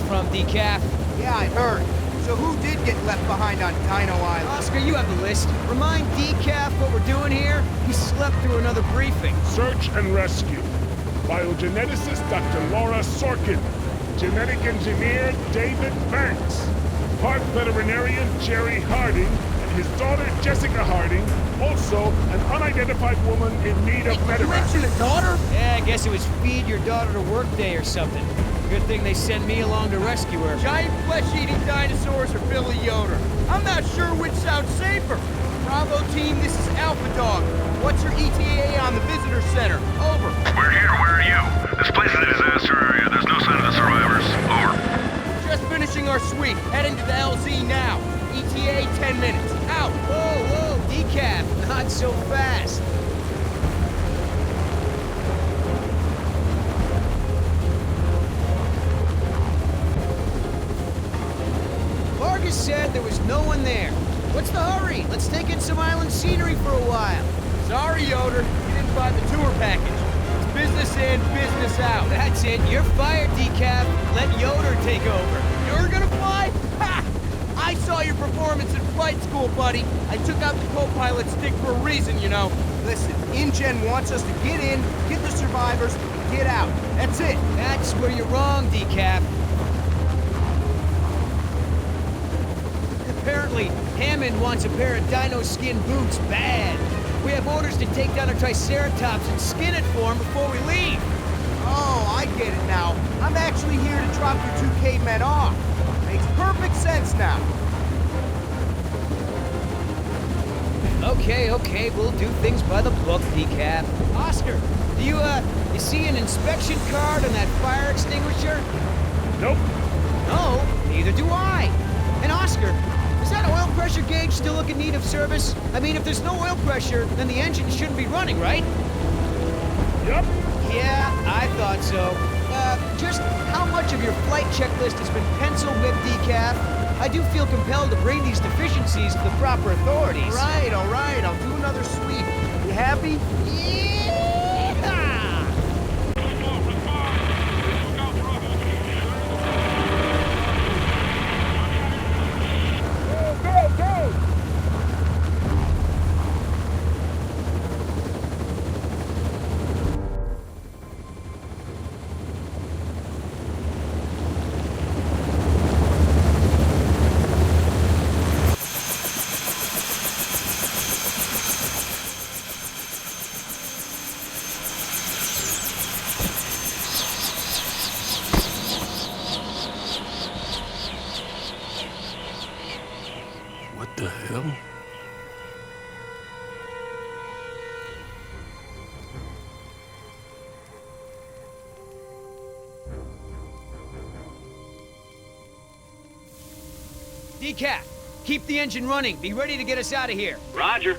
from, Decaf. Yeah, I heard. So who did get left behind on Dino Island? Oscar, you have the list. Remind Decaf what we're doing here. He slept through another briefing. Search and rescue. Biogeneticist Dr. Laura Sorkin. Genetic engineer David Banks. Park veterinarian Jerry Harding. And his daughter Jessica Harding. Also, an unidentified woman in need of You medevac. mentioned a daughter? Yeah, I guess it was feed your daughter to work day or something. Good thing they sent me along to rescue her. Giant flesh-eating dinosaurs or Billy Yoder? I'm not sure which sounds safer. Bravo team, this is Alpha Dog. What's your ETA on the visitor center? Over. We're here, where are you? This place is a disaster area. There's no sign of the survivors. Over. Just finishing our sweep. Heading to the LZ now. ETA 10 minutes. Out. Whoa, Decaf, not so fast. Vargas said there was no one there. What's the hurry? Let's take in some island scenery for a while. Sorry, Yoder. You didn't buy the tour package. It's business in, business out. That's it. You're fired, Decaf. Let Yoder take over. You're gonna fly? Ha! I saw your performance in flight school, buddy. I took out the co-pilot stick for a reason, you know. Listen, InGen wants us to get in, get the survivors, and get out. That's it. That's where you're wrong, Decaf. Apparently, Hammond wants a pair of dino skin boots bad. We have orders to take down a Triceratops and skin it for him before we leave. Oh, I get it now. I'm actually here to drop your 2 cavemen off. Makes perfect sense now. Okay, we'll do things by the book, Decaf. Oscar, do you see an inspection card on that fire extinguisher? Nope. No, neither do I. And Oscar, is that oil pressure gauge still look in need of service? I mean, if there's no oil pressure, then the engine shouldn't be running, right? Yep. Yeah, I thought so. Just how much of your flight checklist has been pencil whipped, Decaf? I do feel compelled to bring these deficiencies to the proper authorities. All right, I'll do another sweep. You happy? Yeah! Go! What the hell? Decaf, keep the engine running. Be ready to get us out of here. Roger.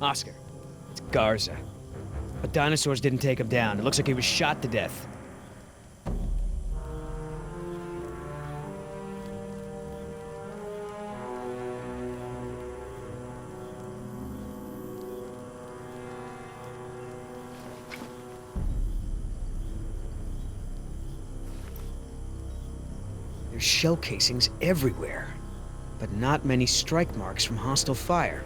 Oscar, it's Garza. But dinosaurs didn't take him down. It looks like he was shot to death. There's shell casings everywhere, but not many strike marks from hostile fire.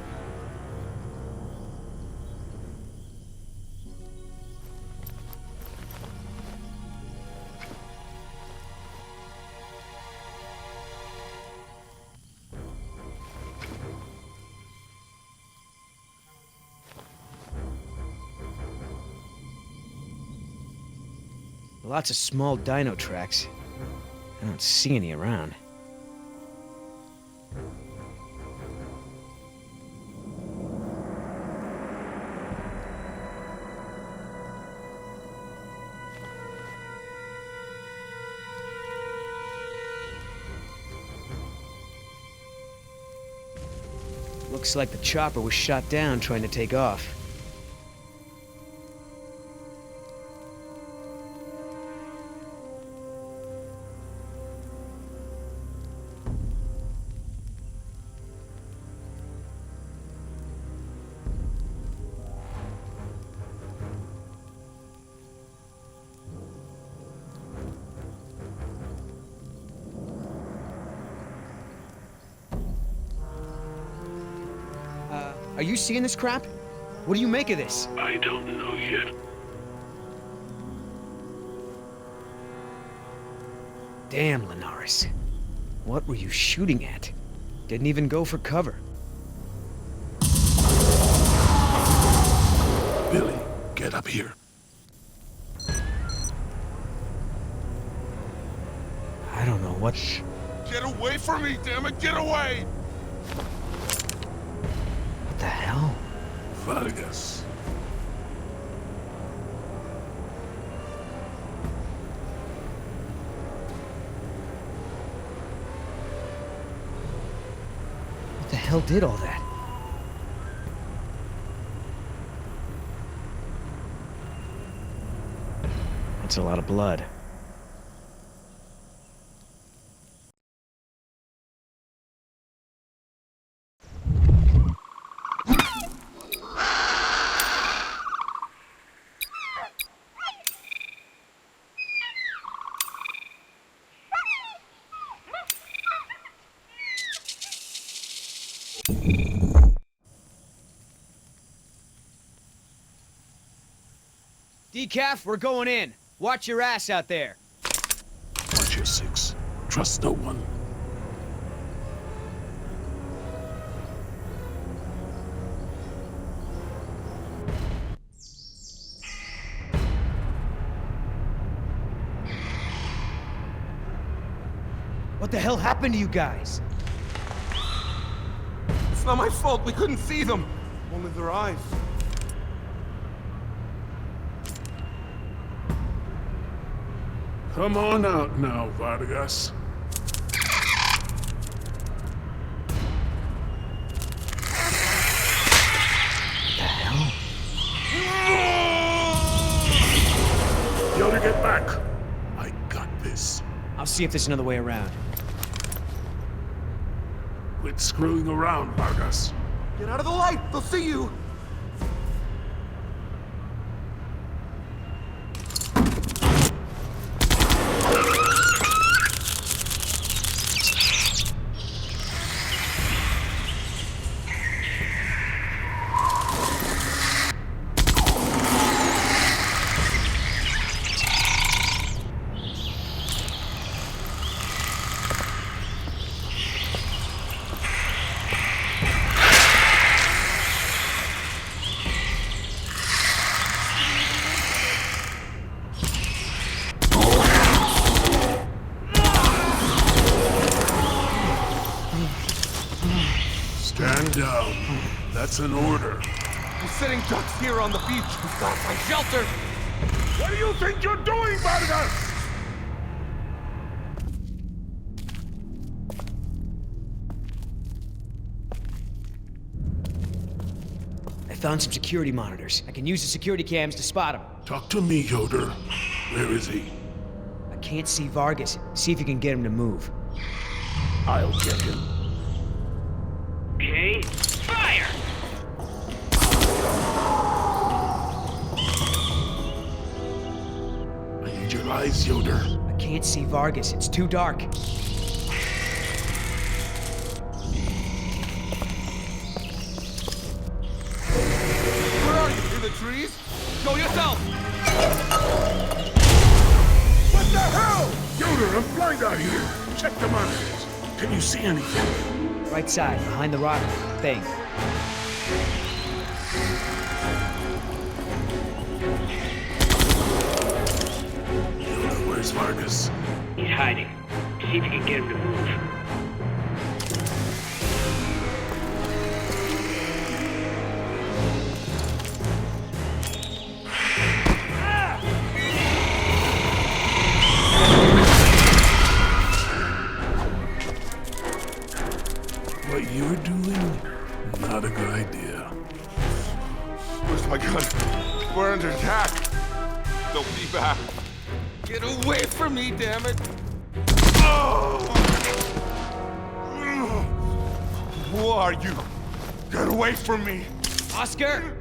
Lots of small dino tracks. I don't see any around. Looks like the chopper was shot down trying to take off. Are you seeing this crap? What do you make of this? I don't know yet. Damn, Linares. What were you shooting at? Didn't even go for cover. Billy, get up here. I don't know what... Get away from me, damn it! Get away! What the hell? Vargas. What the hell did all that? That's a lot of blood. Decaf, we're going in. Watch your ass out there. Watch your six. Trust no one. What the hell happened to you guys? It's not my fault. We couldn't see them. Only their eyes. Come on out now, Vargas. What the hell? Yoda, get back! I got this. I'll see if there's another way around. Quit screwing around, Vargas. Get out of the light! They'll see you! Stand down. That's an order. We're setting ducks here on the beach. We've got to find shelter. What do you think you're doing, Vargas? I found some security monitors. I can use the security cams to spot them. Talk to me, Yoder. Where is he? I can't see Vargas. See if you can get him to move. I'll get him. Okay, fire! I need your eyes, Yoder. I can't see Vargas. It's too dark. Where are you? In the trees? Go yourself! What the hell? Yoder, I'm blind out here. Check the monitors. Can you see anything? Right side, behind the rock thing. Yoder, where's Vargas? He's hiding. See if you can get him to move. What you're doing? Not a good idea. Where's my gun? We're under attack. They'll be back. Get away from me, damn it! Oh! Who are you? Get away from me! Oscar!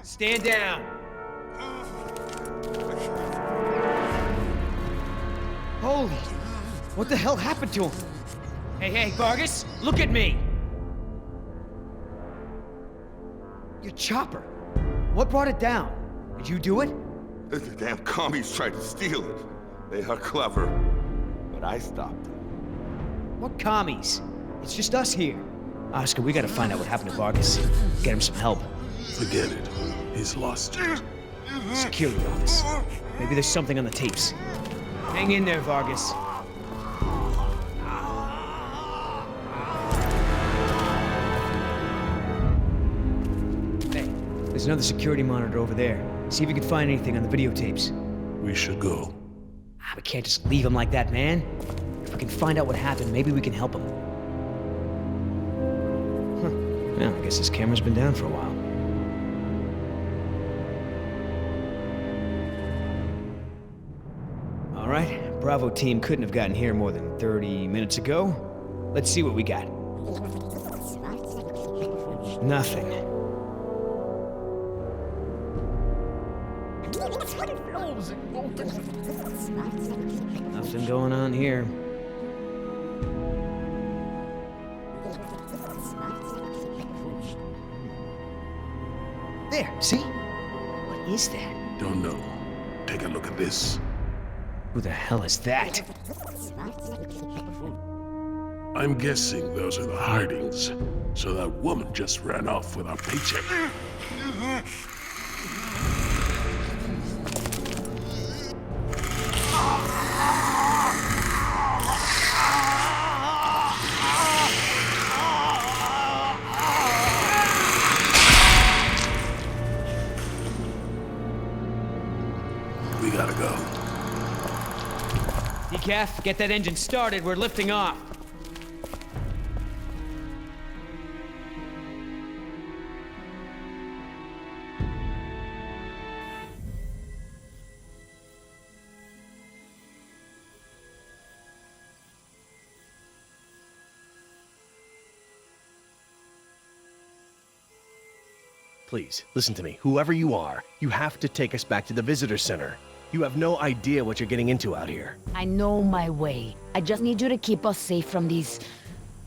Stand down. Holy... What the hell happened to him? Hey, Vargas, look at me! Your chopper. What brought it down? Did you do it? The damn commies tried to steal it. They are clever, but I stopped them. What commies? It's just us here. Oscar, we gotta find out what happened to Vargas. Get him some help. Forget it. He's lost. Security office. Maybe there's something on the tapes. Hang in there, Vargas. Hey, there's another security monitor over there. See if you can find anything on the videotapes. We should go. We can't just leave him like that, man. If we can find out what happened, maybe we can help him. Well, I guess this camera's been down for a while. All right, Bravo team couldn't have gotten here more than 30 minutes ago. Let's see what we got. Nothing. Nothing going on here. There, see? What is that? Don't know. Take a look at this. Who the hell is that? I'm guessing those are the hidings. So that woman just ran off with our paycheck. We gotta go. Decaf, get that engine started. We're lifting off. Please, listen to me. Whoever you are, you have to take us back to the visitor center. You have no idea what you're getting into out here. I know my way. I just need you to keep us safe from these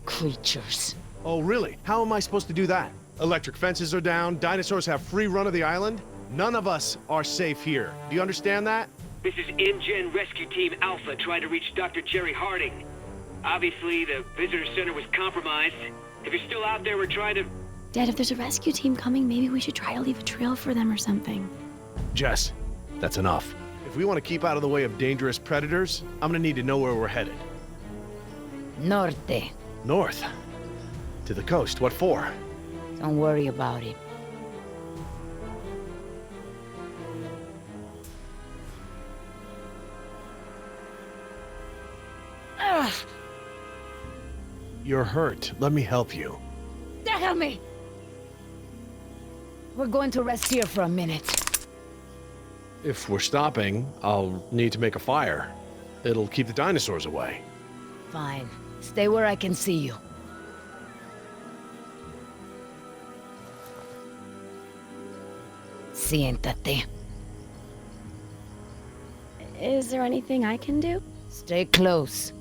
creatures. Oh, really? How am I supposed to do that? Electric fences are down, dinosaurs have free run of the island. None of us are safe here. Do you understand that? This is InGen Rescue Team Alpha trying to reach Dr. Jerry Harding. Obviously, the visitor center was compromised. If you're still out there, we're trying to... Dad, if there's a rescue team coming, maybe we should try to leave a trail for them or something. Jess, that's enough. If we want to keep out of the way of dangerous predators, I'm gonna need to know where we're headed. Norte. North? To the coast. What for? Don't worry about it. Ugh! You're hurt. Let me help you. Help me! We're going to rest here for a minute. If we're stopping, I'll need to make a fire. It'll keep the dinosaurs away. Fine. Stay where I can see you. Siéntate. Is there anything I can do? Stay close.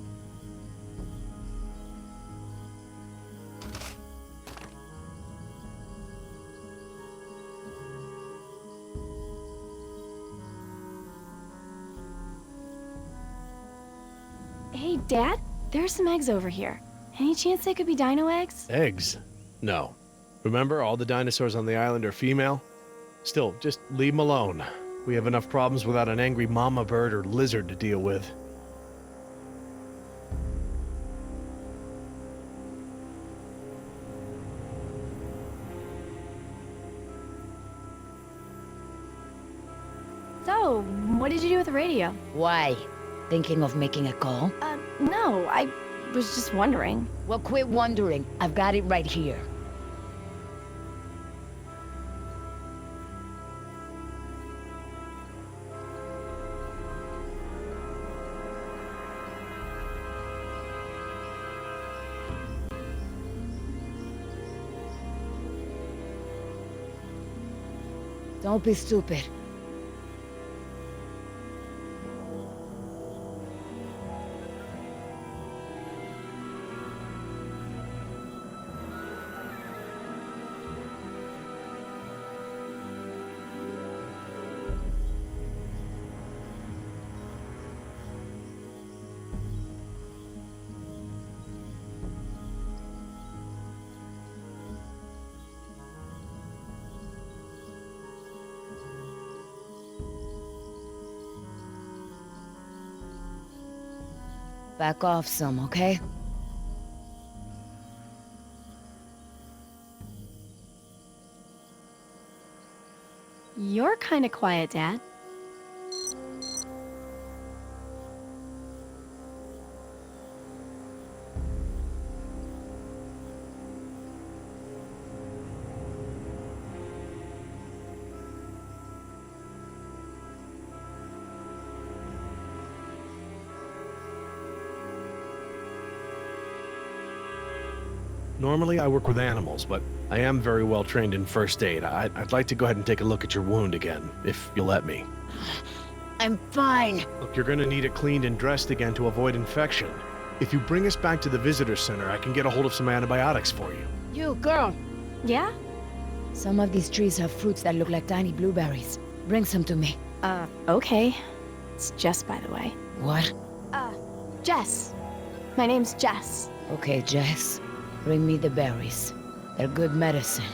Hey, Dad, there are some eggs over here. Any chance they could be dino eggs? Eggs? No. Remember, all the dinosaurs on the island are female? Still, just leave them alone. We have enough problems without an angry mama bird or lizard to deal with. So, what did you do with the radio? Why? Thinking of making a call? No, I was just wondering. Well, quit wondering. I've got it right here. Don't be stupid. Back off some, okay? You're kind of quiet, Dad. Normally I work with animals, but I am very well trained in first aid. I'd like to go ahead and take a look at your wound again, if you'll let me. I'm fine. Look, you're gonna need it cleaned and dressed again to avoid infection. If you bring us back to the visitor center, I can get a hold of some antibiotics for you. You, girl. Yeah? Some of these trees have fruits that look like tiny blueberries. Bring some to me. Okay. It's Jess, by the way. What? Jess. My name's Jess. Okay, Jess. Bring me the berries. They're good medicine.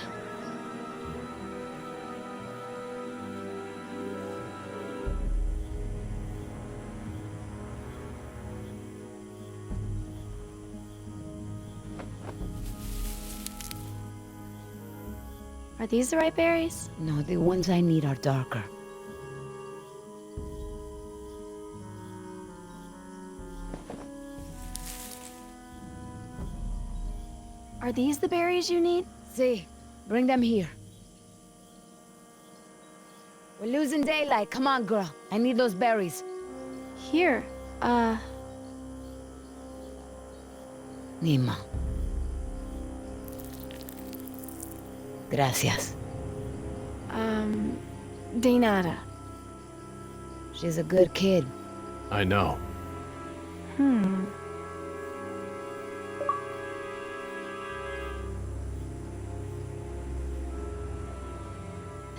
Are these the right berries? No, the ones I need are darker. Are these the berries you need? See, bring them here. We're losing daylight. Come on, girl. I need those berries. Here. Nima. Gracias. De nada. She's a good kid. I know.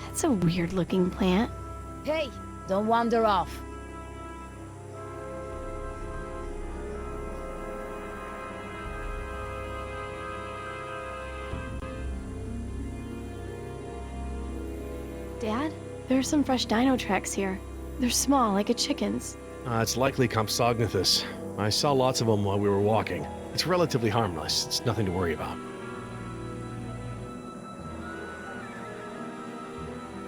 That's a weird-looking plant. Hey, don't wander off. Dad, there are some fresh dino tracks here. They're small, like a chicken's. It's likely Compsognathus. I saw lots of them while we were walking. It's relatively harmless. It's nothing to worry about.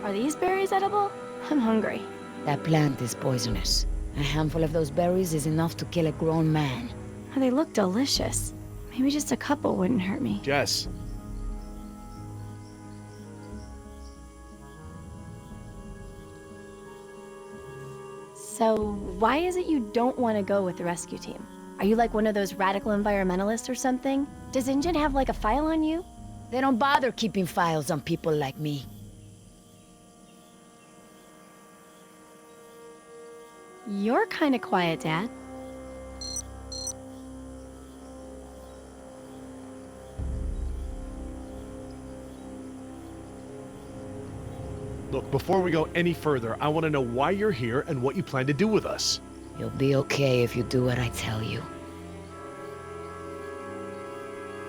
Are these berries edible? I'm hungry. That plant is poisonous. A handful of those berries is enough to kill a grown man. They look delicious. Maybe just a couple wouldn't hurt me. Jess. So, why is it you don't want to go with the rescue team? Are you like one of those radical environmentalists or something? Does InGen have like a file on you? They don't bother keeping files on people like me. You're kind of quiet, Dad. Look, before we go any further, I want to know why you're here and what you plan to do with us. You'll be okay if you do what I tell you.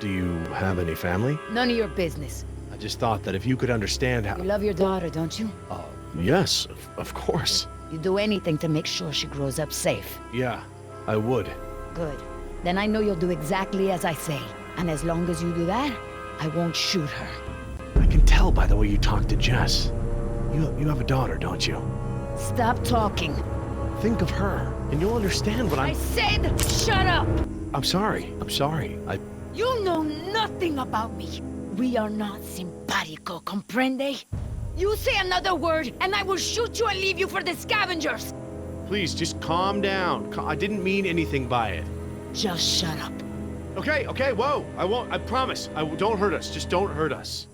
Do you have any family? None of your business. I just thought that if you could understand how... You love your daughter, don't you? Yes, of course. You do anything to make sure she grows up safe. Yeah, I would. Good. Then I know you'll do exactly as I say. And as long as you do that, I won't shoot her. I can tell by the way you talk to Jess. You have a daughter, don't you? Stop talking. Think of her, and you'll understand what I said shut up! I'm sorry. You know nothing about me. We are not simpatico, comprende? You say another word, and I will shoot you and leave you for the scavengers! Please, just calm down. I didn't mean anything by it. Just shut up. Okay, whoa. I won't, I promise. Don't hurt us. Just don't hurt us.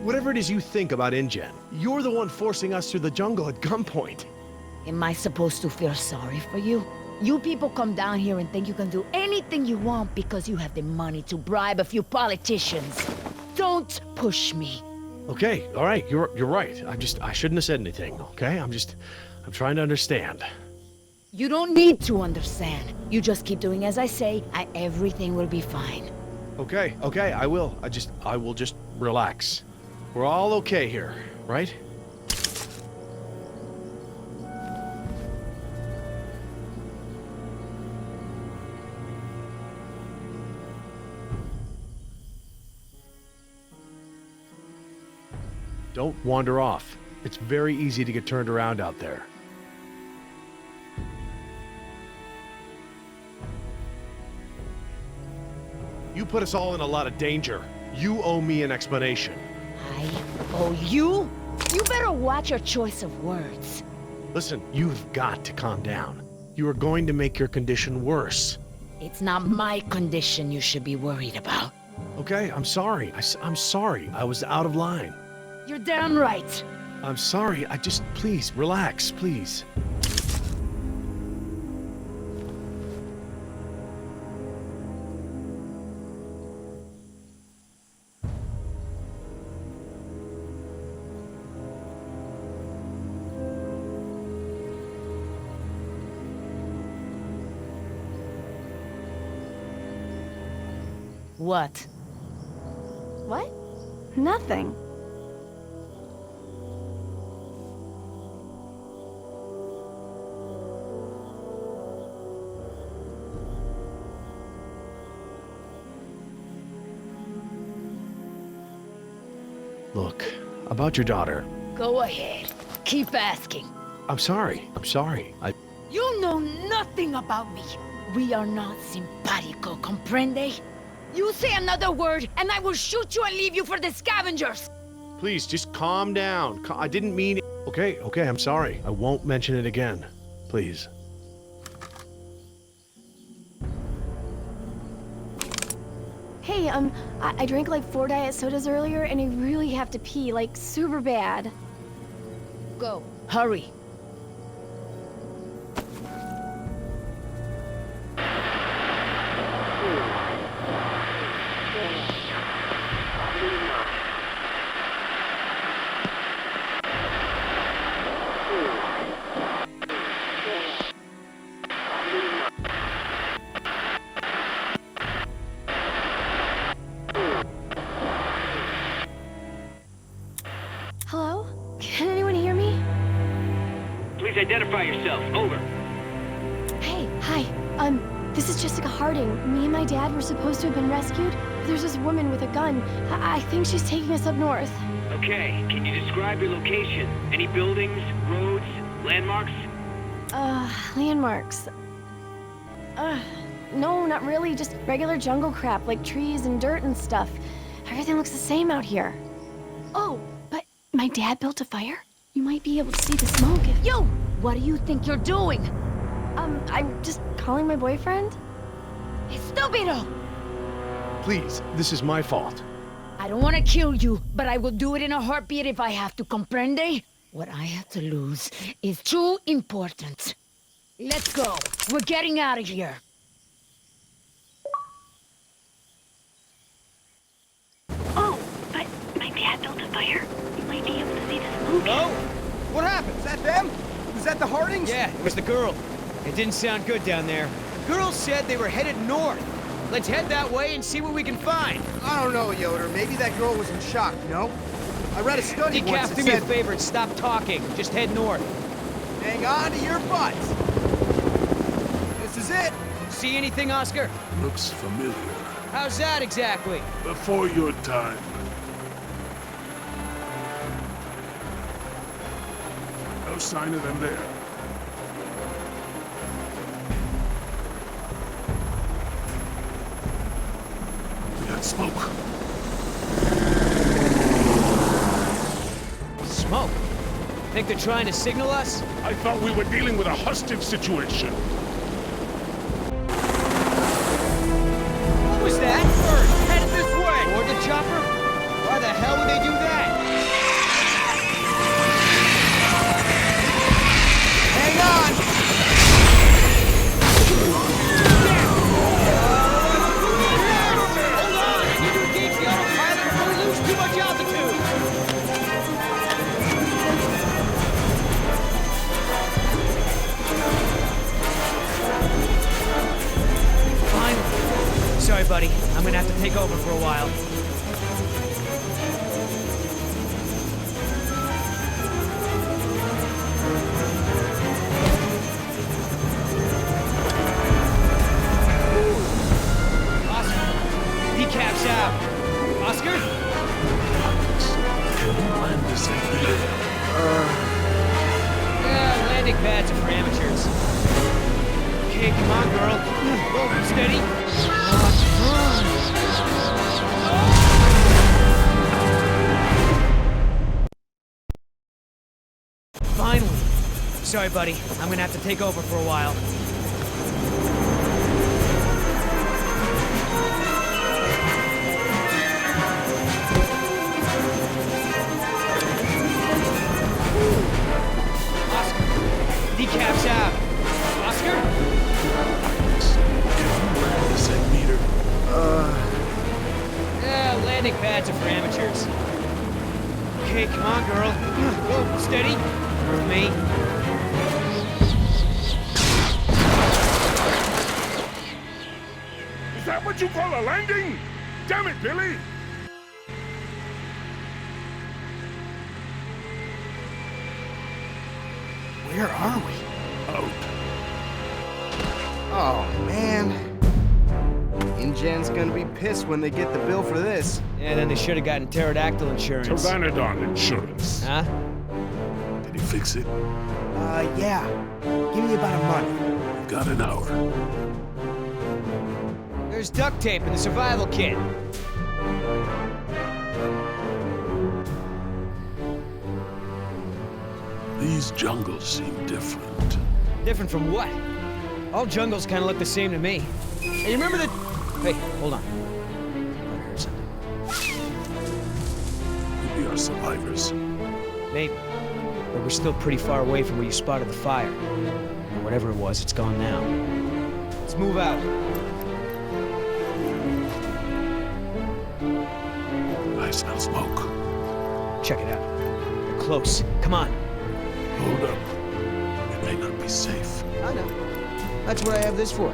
Whatever it is you think about InGen, you're the one forcing us through the jungle at gunpoint. Am I supposed to feel sorry for you? You people come down here and think you can do anything you want because you have the money to bribe a few politicians. Don't push me. Okay, all right, you're right. I shouldn't have said anything, okay? I'm trying to understand. You don't need to understand. You just keep doing as I say, and everything will be fine. Okay, I will. I will just relax. We're all okay here, right? Don't wander off. It's very easy to get turned around out there. You put us all in a lot of danger. You owe me an explanation. I owe you? You better watch your choice of words. Listen, you've got to calm down. You are going to make your condition worse. It's not my condition you should be worried about. Okay, I'm sorry. I'm sorry. I was out of line. You're damn right. I'm sorry. Please, relax, please. What? What? Nothing. Look, about your daughter. Go ahead. Keep asking. I'm sorry. You know nothing about me. We are not simpatico, comprende? You say another word, and I will shoot you and leave you for the scavengers! Please, just calm down. I didn't mean it. Okay, I'm sorry. I won't mention it again. Please. Hey, I drank like 4 diet sodas earlier, and I really have to pee, like, super bad. Go. Hurry. Hello? Can anyone hear me? Please identify yourself. Over. Hey, hi. This is Jessica Harding. Me and my dad were supposed to have been rescued. There's this woman with a gun. I think she's taking us up north. Okay, can you describe your location? Any buildings, roads, landmarks? Landmarks. No, not really. Just regular jungle crap, like trees and dirt and stuff. Everything looks the same out here. Oh, but my dad built a fire? You might be able to see the smoke if... You! What do you think you're doing? I'm just calling my boyfriend. Estupido! Please, this is my fault. I don't want to kill you, but I will do it in a heartbeat if I have to, comprende? What I have to lose is too important. Let's go. We're getting out of here. Oh, but my dad built a fire. You might be able to see the smoke. Oh! What happened? Is that them? Was that the Hardings? Yeah, it was the girl. It didn't sound good down there. The girl said they were headed north. Let's head that way and see what we can find. I don't know, Yoder. Maybe that girl was in shock, no? I read a study once Decaf, that do me a said... favor and stop talking. Just head north. Hang on to your butts. This is it. See anything, Oscar? Looks familiar. How's that exactly? Before your time. No sign of them there. We got smoke. Smoke. Think they're trying to signal us? I thought we were dealing with a hostage situation. What was that? Bird, headed this way! Or the chopper? Why the hell would they do that? Hang on. Hold on! You do engage the autopilot before we lose too much altitude! buddy. I'm gonna have to take over for a while. Oscar, decaps out. Oscar? Can you land this thing? Yeah, landing pads are for amateurs. Okay, come on, girl. Whoa, steady. Finally. Sorry, buddy. I'm gonna have to take over for a while. Oscar, decaps out. Oscar? Can you land this thing, Peter? Yeah, landing pads are for amateurs. Okay, come on, girl. Whoa, steady. With me. Is that what you call a landing? Damn it, Billy! Where are we? Out. Oh, man. InGen's gonna be pissed when they get the bill for this. Yeah, then they should have gotten pterodactyl insurance. Pteranodon insurance. Huh? Did he fix it? Yeah. Give me about a month. You've got an hour. There's duct tape in the survival kit. These jungles seem different. Different from what? All jungles kind of look the same to me. Hey, you remember the... Hey, hold on. I heard something. We are survivors. Maybe. But we're still pretty far away from where you spotted the fire. And whatever it was, it's gone now. Let's move out. I smell smoke. Check it out. We're close. Come on. Hold up. It may not be safe. I know. That's what I have this for.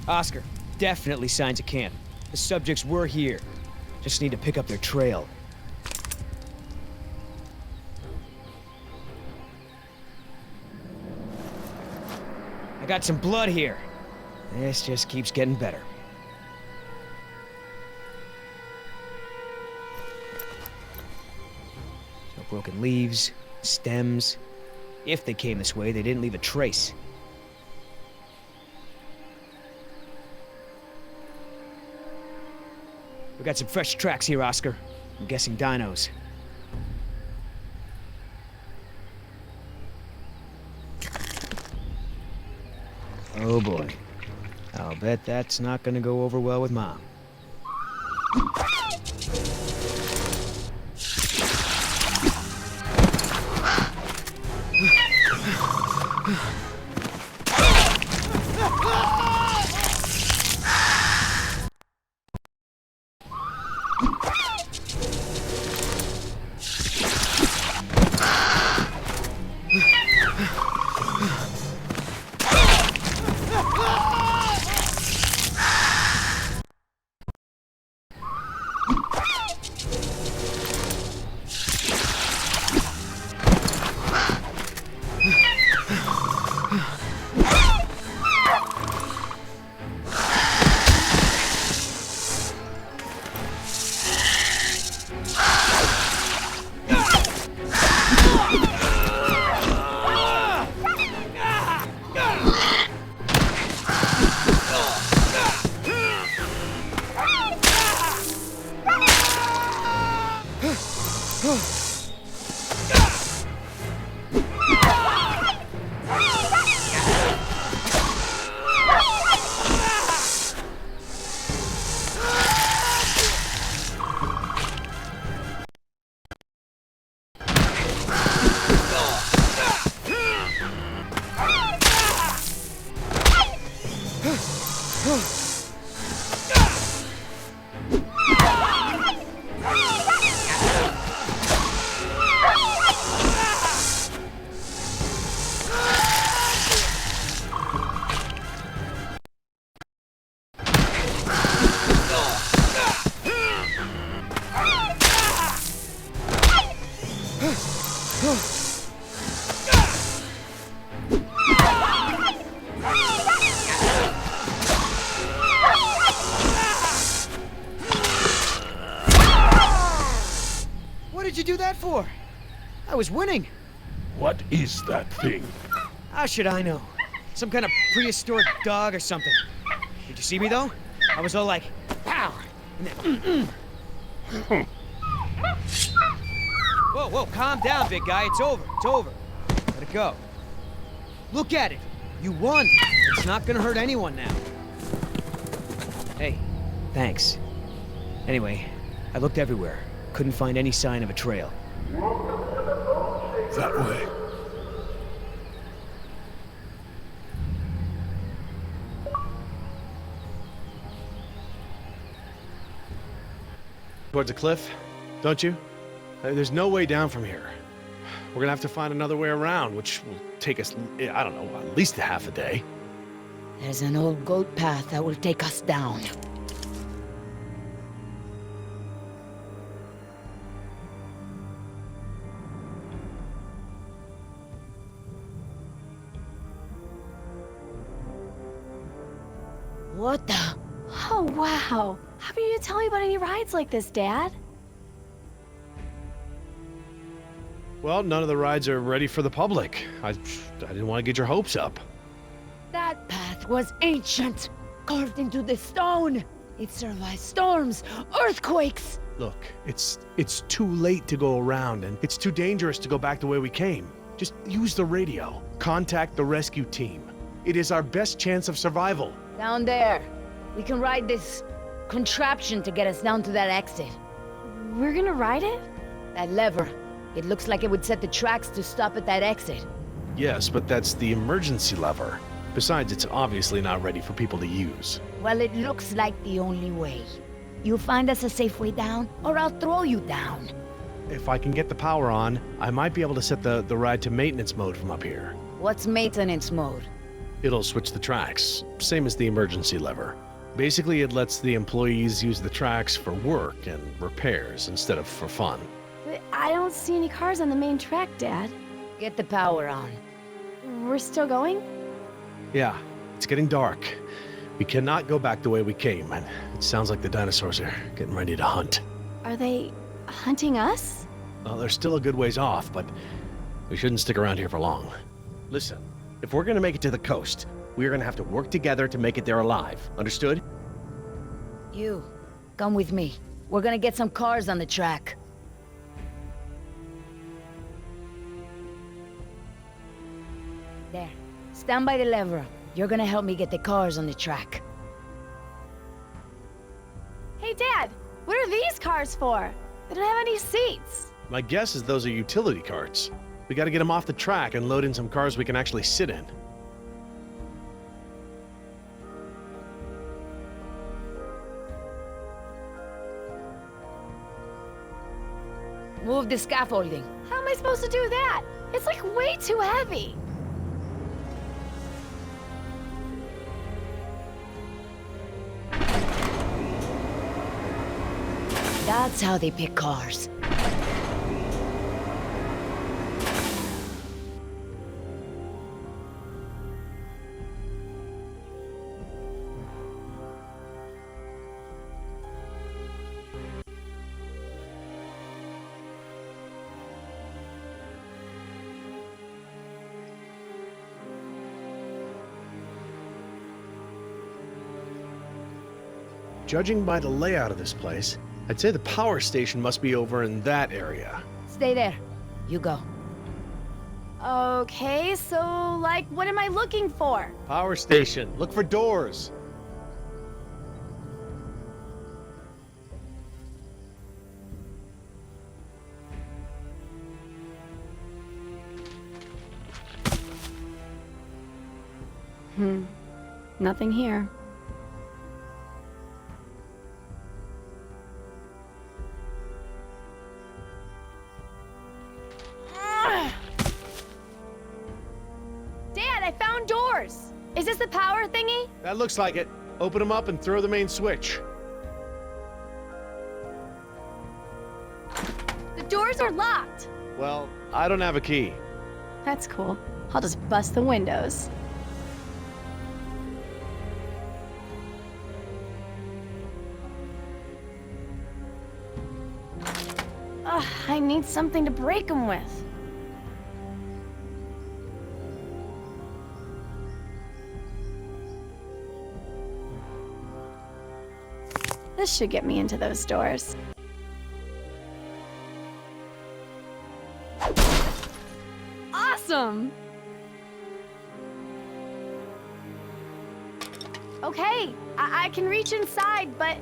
Oscar, definitely signs of camp. The subjects were here. Just need to pick up their trail. I got some blood here. This just keeps getting better. No broken leaves, stems. If they came this way, they didn't leave a trace. We got some fresh tracks here, Oscar. I'm guessing dinos. Oh boy. I'll bet that's not gonna go over well with Mom. did you do that for? I was winning. What is that thing? How should I know? Some kind of prehistoric dog or something. Did you see me, though? I was all like, pow! And then, Whoa, whoa, calm down, big guy. It's over. It's over. Let it go. Look at it. You won. It's not gonna hurt anyone now. Hey, thanks. Anyway, I looked everywhere. Couldn't find any sign of a trail. That way. Towards a cliff, don't you? There's no way down from here. We're gonna have to find another way around, which will take us, I don't know, at least a half a day. There's an old goat path that will take us down. What the? Oh, wow. How come you didn't tell me about any rides like this, Dad? Well, none of the rides are ready for the public. I didn't want to get your hopes up. That path was ancient, carved into the stone. It survived storms, earthquakes. Look, it's too late to go around, and it's too dangerous to go back the way we came. Just use the radio. Contact the rescue team. It is our best chance of survival. Down there. We can ride this contraption to get us down to that exit. We're gonna ride it? That lever. It looks like it would set the tracks to stop at that exit. Yes, but that's the emergency lever. Besides, it's obviously not ready for people to use. Well, it looks like the only way. You find us a safe way down, or I'll throw you down. If I can get the power on, I might be able to set the ride to maintenance mode from up here. What's maintenance mode? It'll switch the tracks, same as the emergency lever. Basically, it lets the employees use the tracks for work and repairs instead of for fun. But I don't see any cars on the main track, Dad. Get the power on. We're still going? Yeah, it's getting dark. We cannot go back the way we came, and it sounds like the dinosaurs are getting ready to hunt. Are they hunting us? Well, they're still a good ways off, but we shouldn't stick around here for long. Listen, if we're gonna make it to the coast, we're gonna have to work together to make it there alive. Understood? You, come with me. We're gonna get some cars on the track. There. Stand by the lever. You're gonna help me get the cars on the track. Hey, Dad, what are these cars for? They don't have any seats. My guess is those are utility carts. We gotta get them off the track and load in some cars we can actually sit in. Move the scaffolding. How am I supposed to do that? It's like way too heavy. That's how they pick cars. Judging by the layout of this place, I'd say the power station must be over in that area. Stay there. You go. Okay, so, like, what am I looking for? Power station. Look for doors. Nothing here. Dad, I found doors! Is this the power thingy? That looks like it. Open them up and throw the main switch. The doors are locked. Well, I don't have a key. That's cool. I'll just bust the windows. I need something to break them with. This should get me into those doors. Awesome! Okay, I can reach inside, but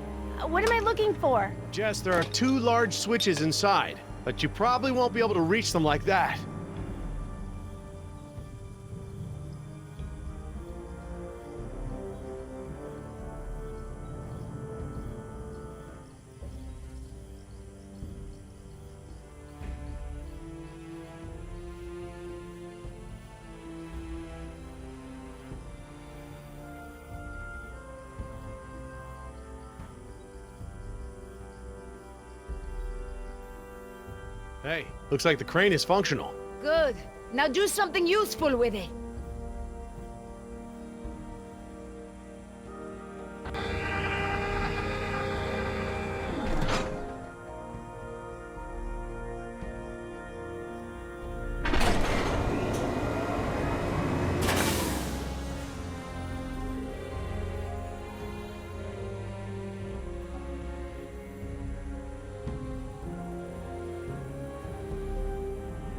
what am I looking for? Jess, there are 2 large switches inside, but you probably won't be able to reach them like that. Hey, looks like the crane is functional. Good. Now do something useful with it.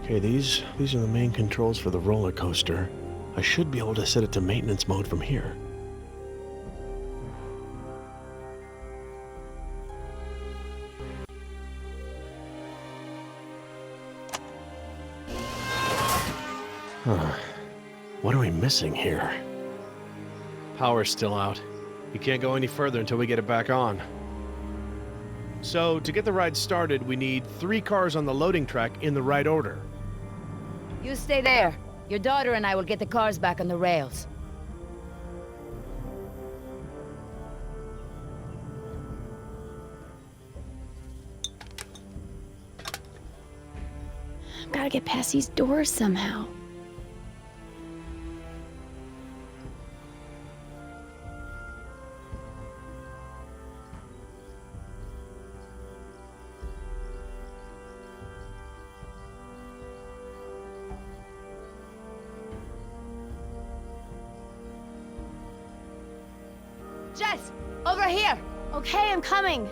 Okay, these are the main controls for the roller coaster. I should be able to set it to maintenance mode from here. Huh. What are we missing here? Power's still out. You can't go any further until we get it back on. So, to get the ride started, we need 3 cars on the loading track in the right order. You stay there. Your daughter and I will get the cars back on the rails. Gotta get past these doors somehow. Jess, over here! Okay, I'm coming.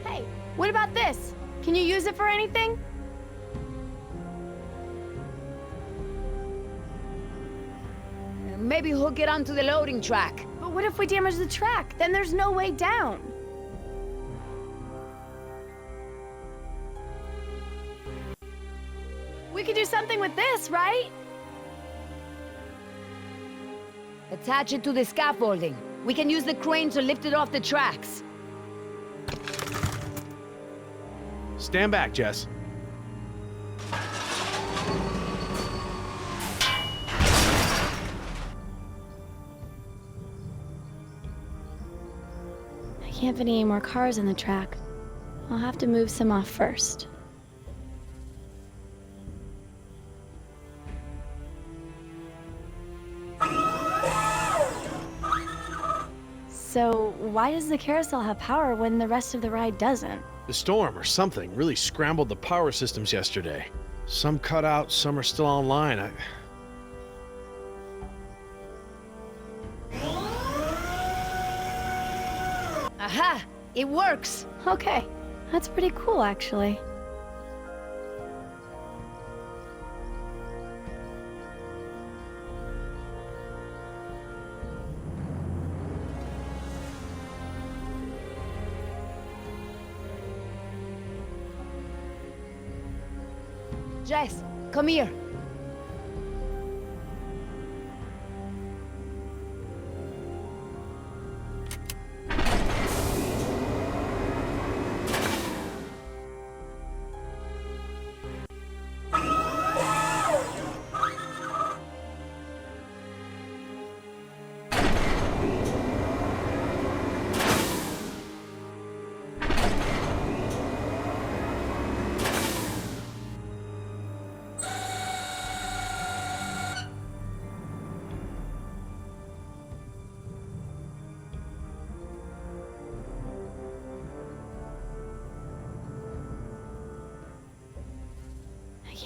Hey, what about this? Can you use it for anything? Maybe hook it onto the loading track. But what if we damage the track? Then there's no way down. We could do something with this, right? Attach it to the scaffolding. We can use the crane to lift it off the tracks. Stand back, Jess. I can't fit any more cars in the track. I'll have to move some off first. So, why does the carousel have power when the rest of the ride doesn't? The storm or something really scrambled the power systems yesterday. Some cut out, some are still online. Aha! It works! Okay, that's pretty cool, actually. Jess, come here.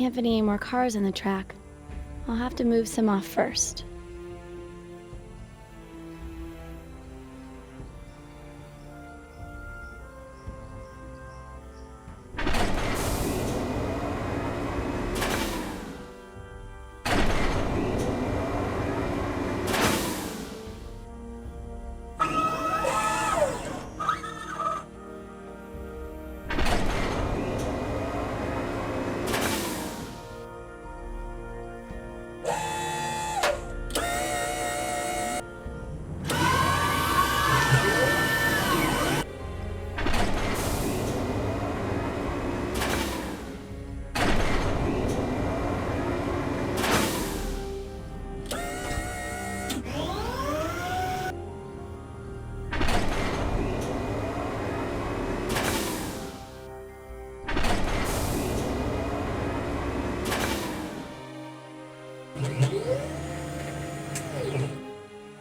can't fit any more cars in the track. I'll have to move some off first.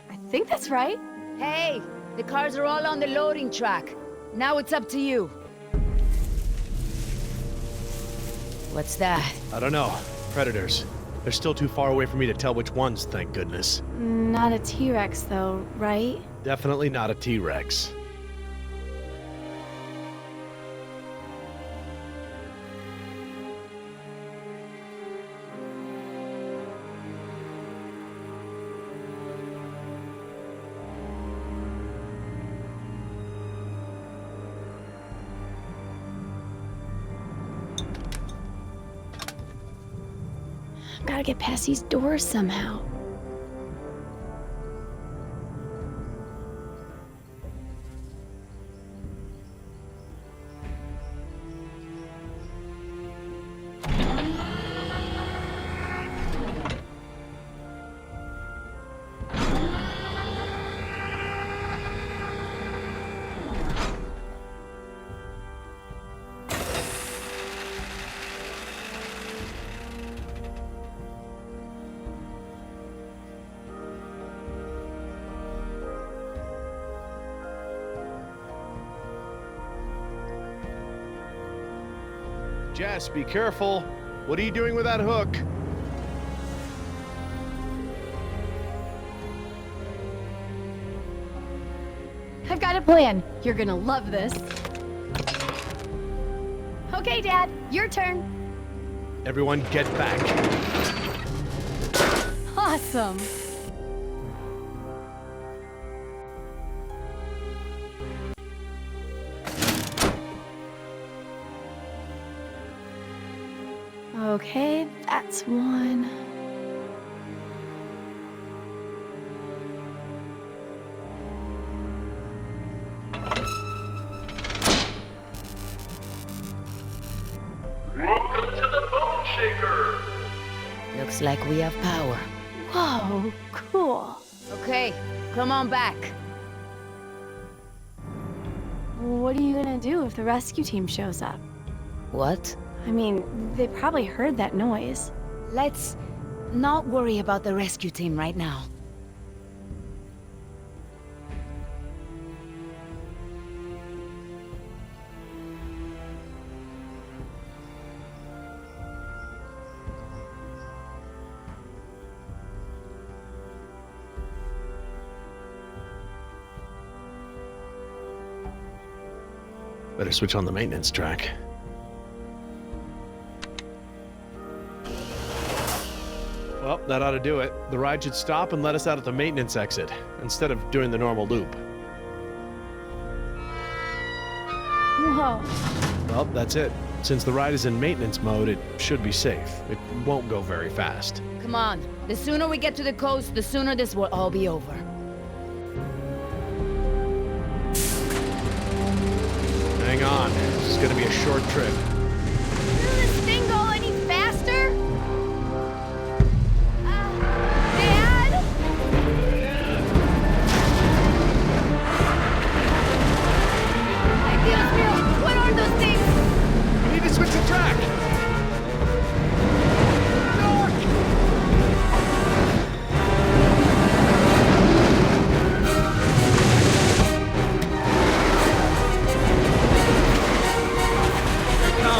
I think that's right. Hey, the cars are all on the loading track. Now it's up to you. What's that? I don't know. Predators. They're still too far away for me to tell which ones, thank goodness. Not a T-Rex, though, right? Definitely not a T-Rex. Gotta get past these doors somehow. Jess, be careful. What are you doing with that hook? I've got a plan. You're gonna love this. Okay, Dad, your turn. Everyone get back. Awesome. Okay, that's one. Welcome to the Bone Shaker! Looks like we have power. Whoa, cool. Okay, come on back. What are you gonna do if the rescue team shows up? What? I mean, they probably heard that noise. Let's not worry about the rescue team right now. Better switch on the maintenance track. Well, that ought to do it. The ride should stop and let us out at the maintenance exit, instead of doing the normal loop. Whoa. Well, that's it. Since the ride is in maintenance mode, it should be safe. It won't go very fast. Come on. The sooner we get to the coast, the sooner this will all be over. Hang on. This is gonna be a short trip. Does this thing go any faster? Dad? Dios mío, what are those things? We need to switch the track! Calm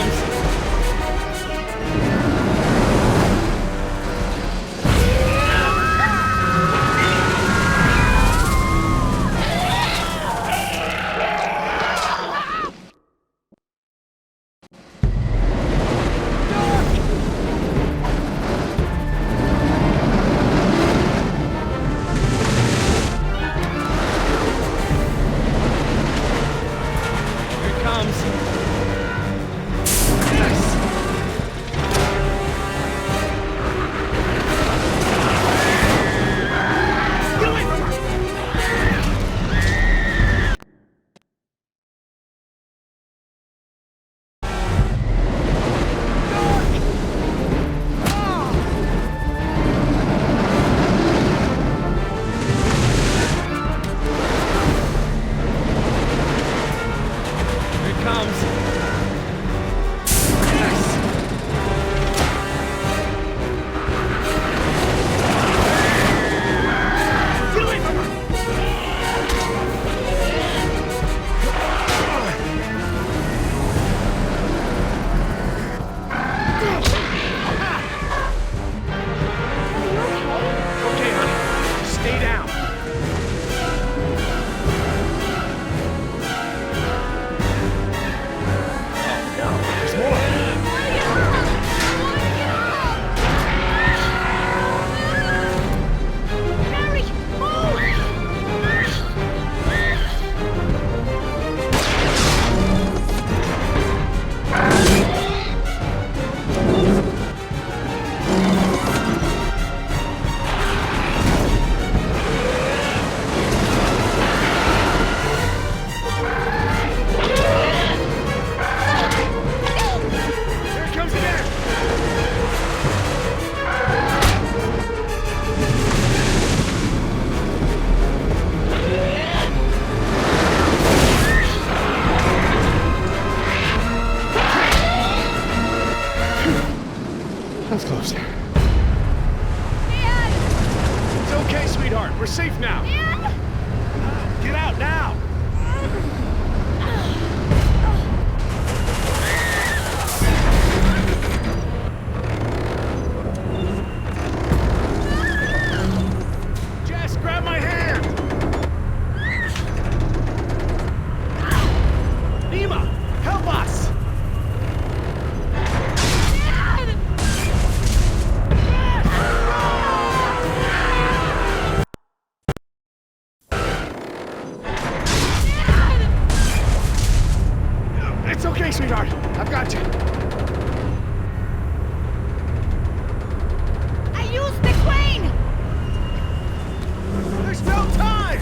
Okay, honey. Stay down. Oh, no. There's more. Mary, move! Here it comes again. That's close. It's okay, sweetheart. We're safe now. Get out now. Jess, grab my hand. Nima, help us. It's okay, sweetheart. I've got you. I used the crane! There's no time!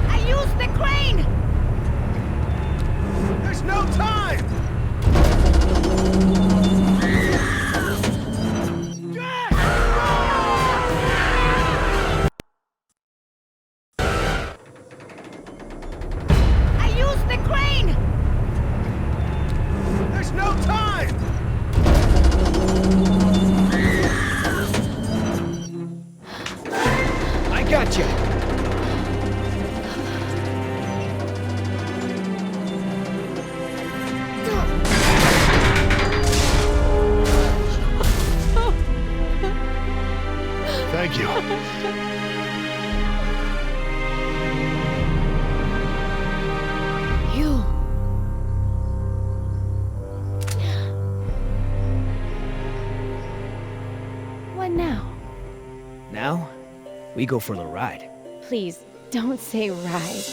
I used the crane! There's no time! I used the crane! There's no time! I got you. Thank you. You. What now? Now, we go for the ride. Please, don't say ride.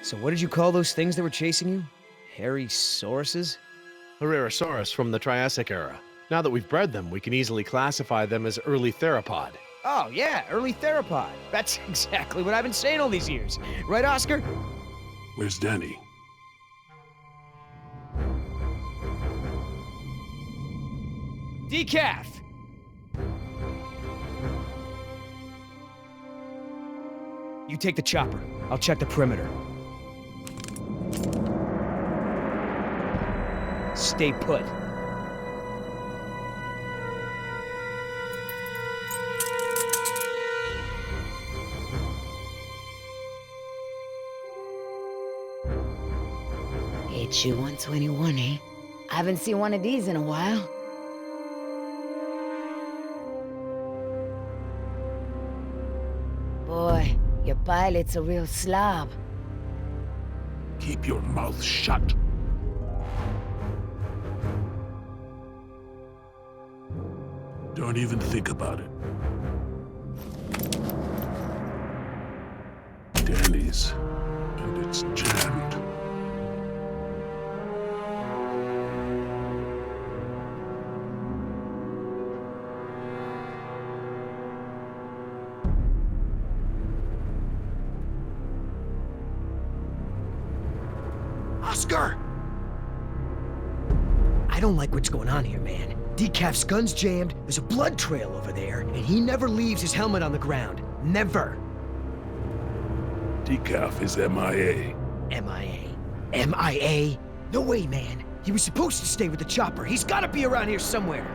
So what did you call those things that were chasing you? Hairy sauruses? Herrerasaurus from the Triassic era. Now that we've bred them, we can easily classify them as early theropod. Oh, yeah, early theropod. That's exactly what I've been saying all these years. Right, Oscar? Where's Danny? Decaf! You take the chopper. I'll check the perimeter. Stay put. HU 121, eh? I haven't seen one of these in a while. Boy, your pilot's a real slob. Keep your mouth shut. Don't even think about it. Danny's, and it's jammed. Oscar! I don't like what's going on here, man. Decaf's gun's jammed, there's a blood trail over there, and he never leaves his helmet on the ground. Never. Decaf is MIA. MIA. MIA? No way, man. He was supposed to stay with the chopper. He's gotta be around here somewhere.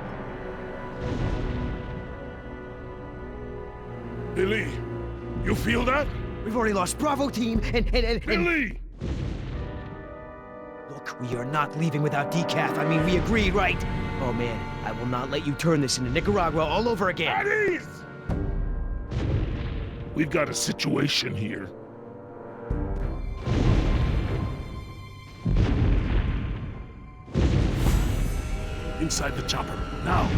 Billy, you feel that? We've already lost Bravo team, and... Billy! Look, we are not leaving without decaf. I mean, we agreed, right? Oh, man, I will not let you turn this into Nicaragua all over again. At ease! We've got a situation here. Inside the chopper, now!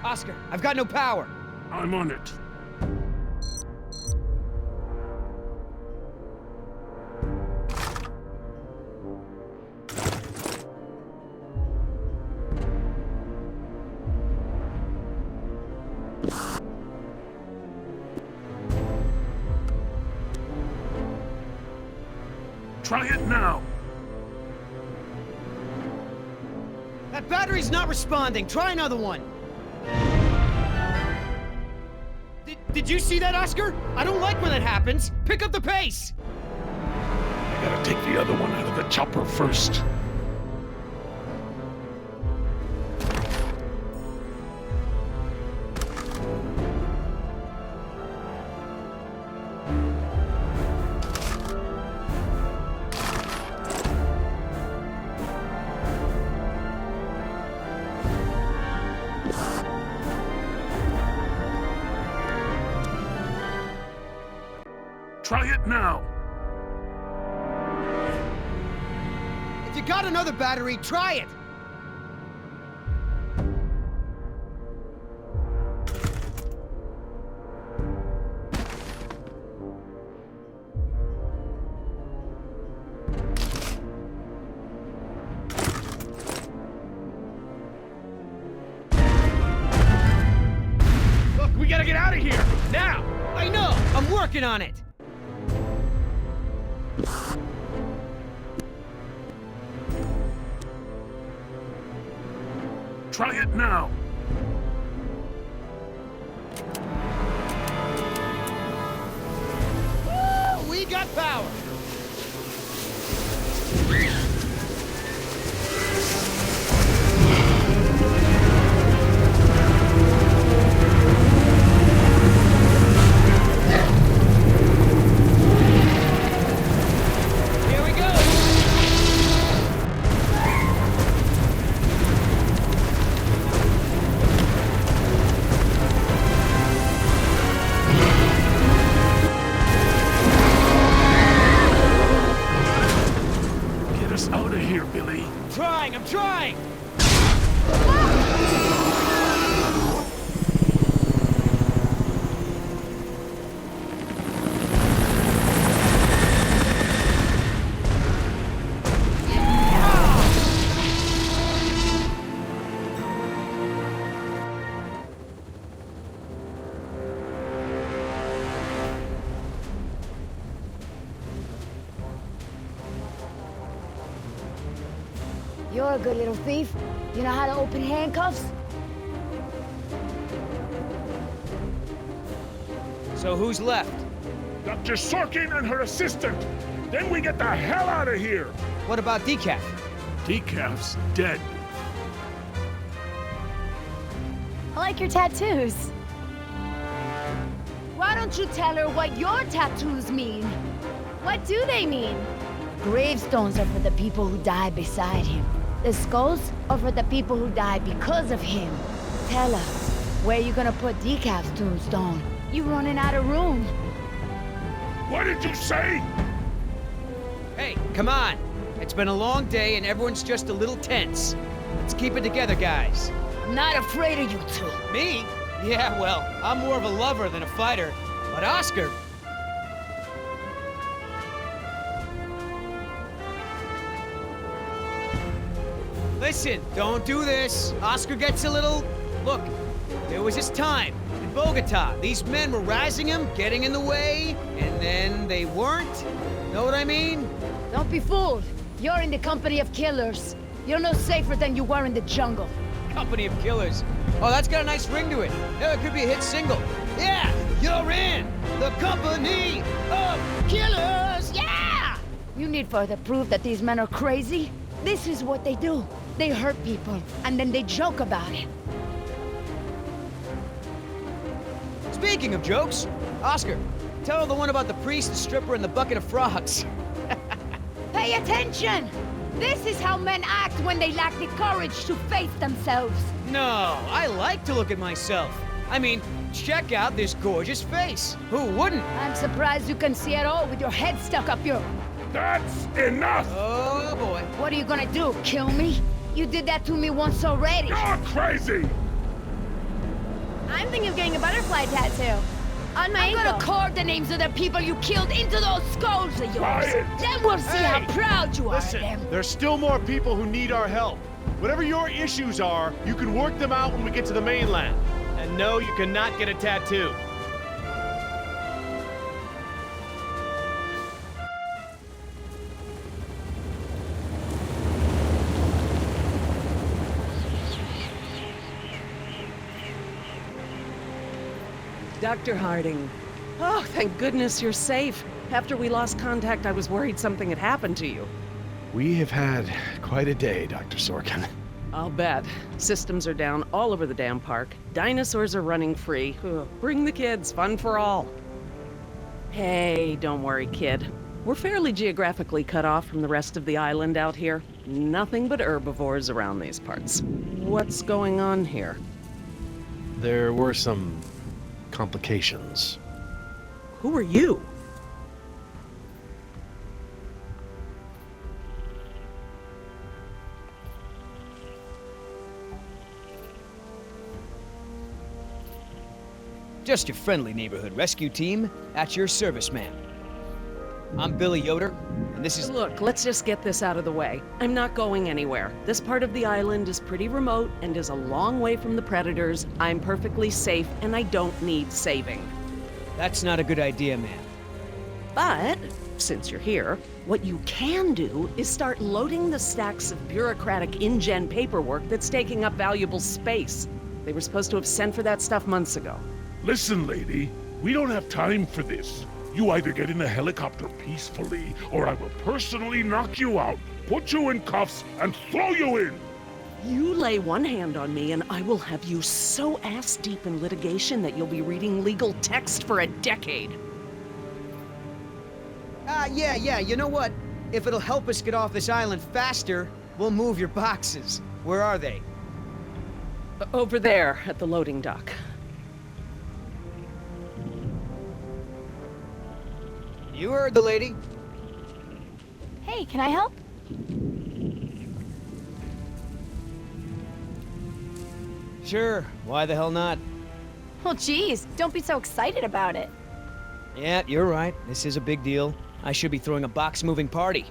Oscar, I've got no power. I'm on it. Try it now! That battery's not responding. Try another one. Did you see that, Oscar? I don't like when that happens. Pick up the pace! I gotta take the other one out of the chopper first. Try it now! If you got another battery, try it! Look, we gotta get out of here! Now! I know! I'm working on it! Try it now! Woo! We got power! Here we go! Get us out of here, Billy. I'm trying! You're a good little thief. You know how to open handcuffs? So who's left? Dr. Sorkin and her assistant! Then we get the hell out of here! What about Decaf? Decaf's dead. I like your tattoos. Why don't you tell her what your tattoos mean? What do they mean? Gravestones are for the people who died beside him. The skulls are for the people who died because of him. Tell her, where you gonna put Decaf's tombstone? You running out of room. What did you say? Hey, come on! It's been a long day and everyone's just a little tense. Let's keep it together, guys. I'm not afraid of you two. Me? Yeah, well, I'm more of a lover than a fighter. But Oscar... Listen, don't do this. Oscar gets a little... Look, there was this time in Bogota. These men were razzing him, getting in the way, and then they weren't. Know what I mean? Don't be fooled. You're in the company of killers. You're no safer than you were in the jungle. Company of Killers. Oh, that's got a nice ring to it. Yeah, it could be a hit single. Yeah, you're in the Company of Killers. Yeah! You need further proof that these men are crazy? This is what they do. They hurt people, and then they joke about it. Speaking of jokes, Oscar, tell her the one about the priest, the stripper, and the bucket of frogs. Pay attention! This is how men act when they lack the courage to face themselves. No, I like to look at myself. I mean, check out this gorgeous face. Who wouldn't? I'm surprised you can see at all with your head stuck up your... That's enough! Oh, boy. What are you gonna do, kill me? You did that to me once already. You're crazy! I'm thinking of getting a butterfly tattoo. On my I'm ankle. gonna carve the names of the people you killed into those skulls of yours. Quiet. Then we'll see how Hey, proud you are of Listen, them. there's still more people who need our help. Whatever your issues are, you can work them out when we get to the mainland. And no, you cannot get a tattoo. Dr. Harding. Oh, thank goodness you're safe. After we lost contact, I was worried something had happened to you. We have had quite a day, Dr. Sorkin. I'll bet. Systems are down all over the damn park. Dinosaurs are running free. Ugh, bring the kids, fun for all. Hey, don't worry, kid. We're fairly geographically cut off from the rest of the island out here. Nothing but herbivores around these parts. What's going on here? There were some complications. Who are you? Just your friendly neighborhood rescue team, at your service, ma'am. I'm Billy Yoder, and this is... Look, let's just get this out of the way. I'm not going anywhere. This part of the island is pretty remote and is a long way from the predators. I'm perfectly safe, and I don't need saving. That's not a good idea, ma'am. But, since you're here, what you can do is start loading the stacks of bureaucratic InGen paperwork that's taking up valuable space. They were supposed to have sent for that stuff months ago. Listen, lady, we don't have time for this. You either get in a helicopter peacefully, or I will personally knock you out, put you in cuffs, and throw you in! You lay one hand on me and I will have you so ass-deep in litigation that you'll be reading legal text for a decade. Yeah, you know what? If it'll help us get off this island faster, we'll move your boxes. Where are they? Over there, at the loading dock. You heard the lady. Hey, can I help? Sure, why the hell not? Well, geez, don't be so excited about it. Yeah, you're right. This is a big deal. I should be throwing a box-moving party.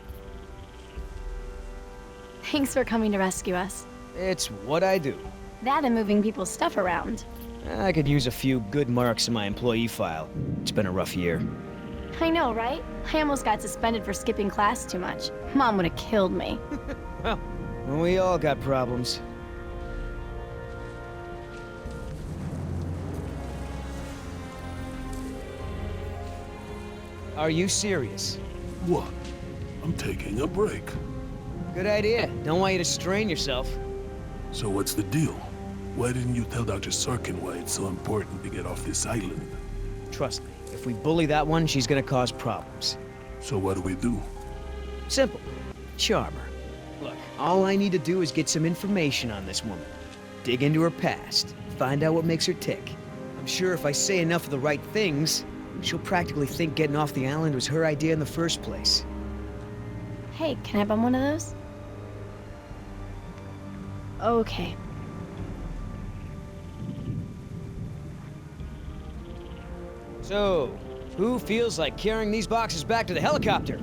Thanks for coming to rescue us. It's what I do. That and moving people's stuff around. I could use a few good marks in my employee file. It's been a rough year. I know, right? I almost got suspended for skipping class too much. Mom would have killed me. Well, we all got problems. Are you serious? What? I'm taking a break. Good idea. Don't want you to strain yourself. So what's the deal? Why didn't you tell Dr. Sorkin why it's so important to get off this island? Trust me, if we bully that one, she's gonna cause problems. So what do we do? Simple. Charm her. Look, all I need to do is get some information on this woman. Dig into her past. Find out what makes her tick. I'm sure if I say enough of the right things, she'll practically think getting off the island was her idea in the first place. Hey, can I bum one of those? Okay. So, who feels like carrying these boxes back to the helicopter?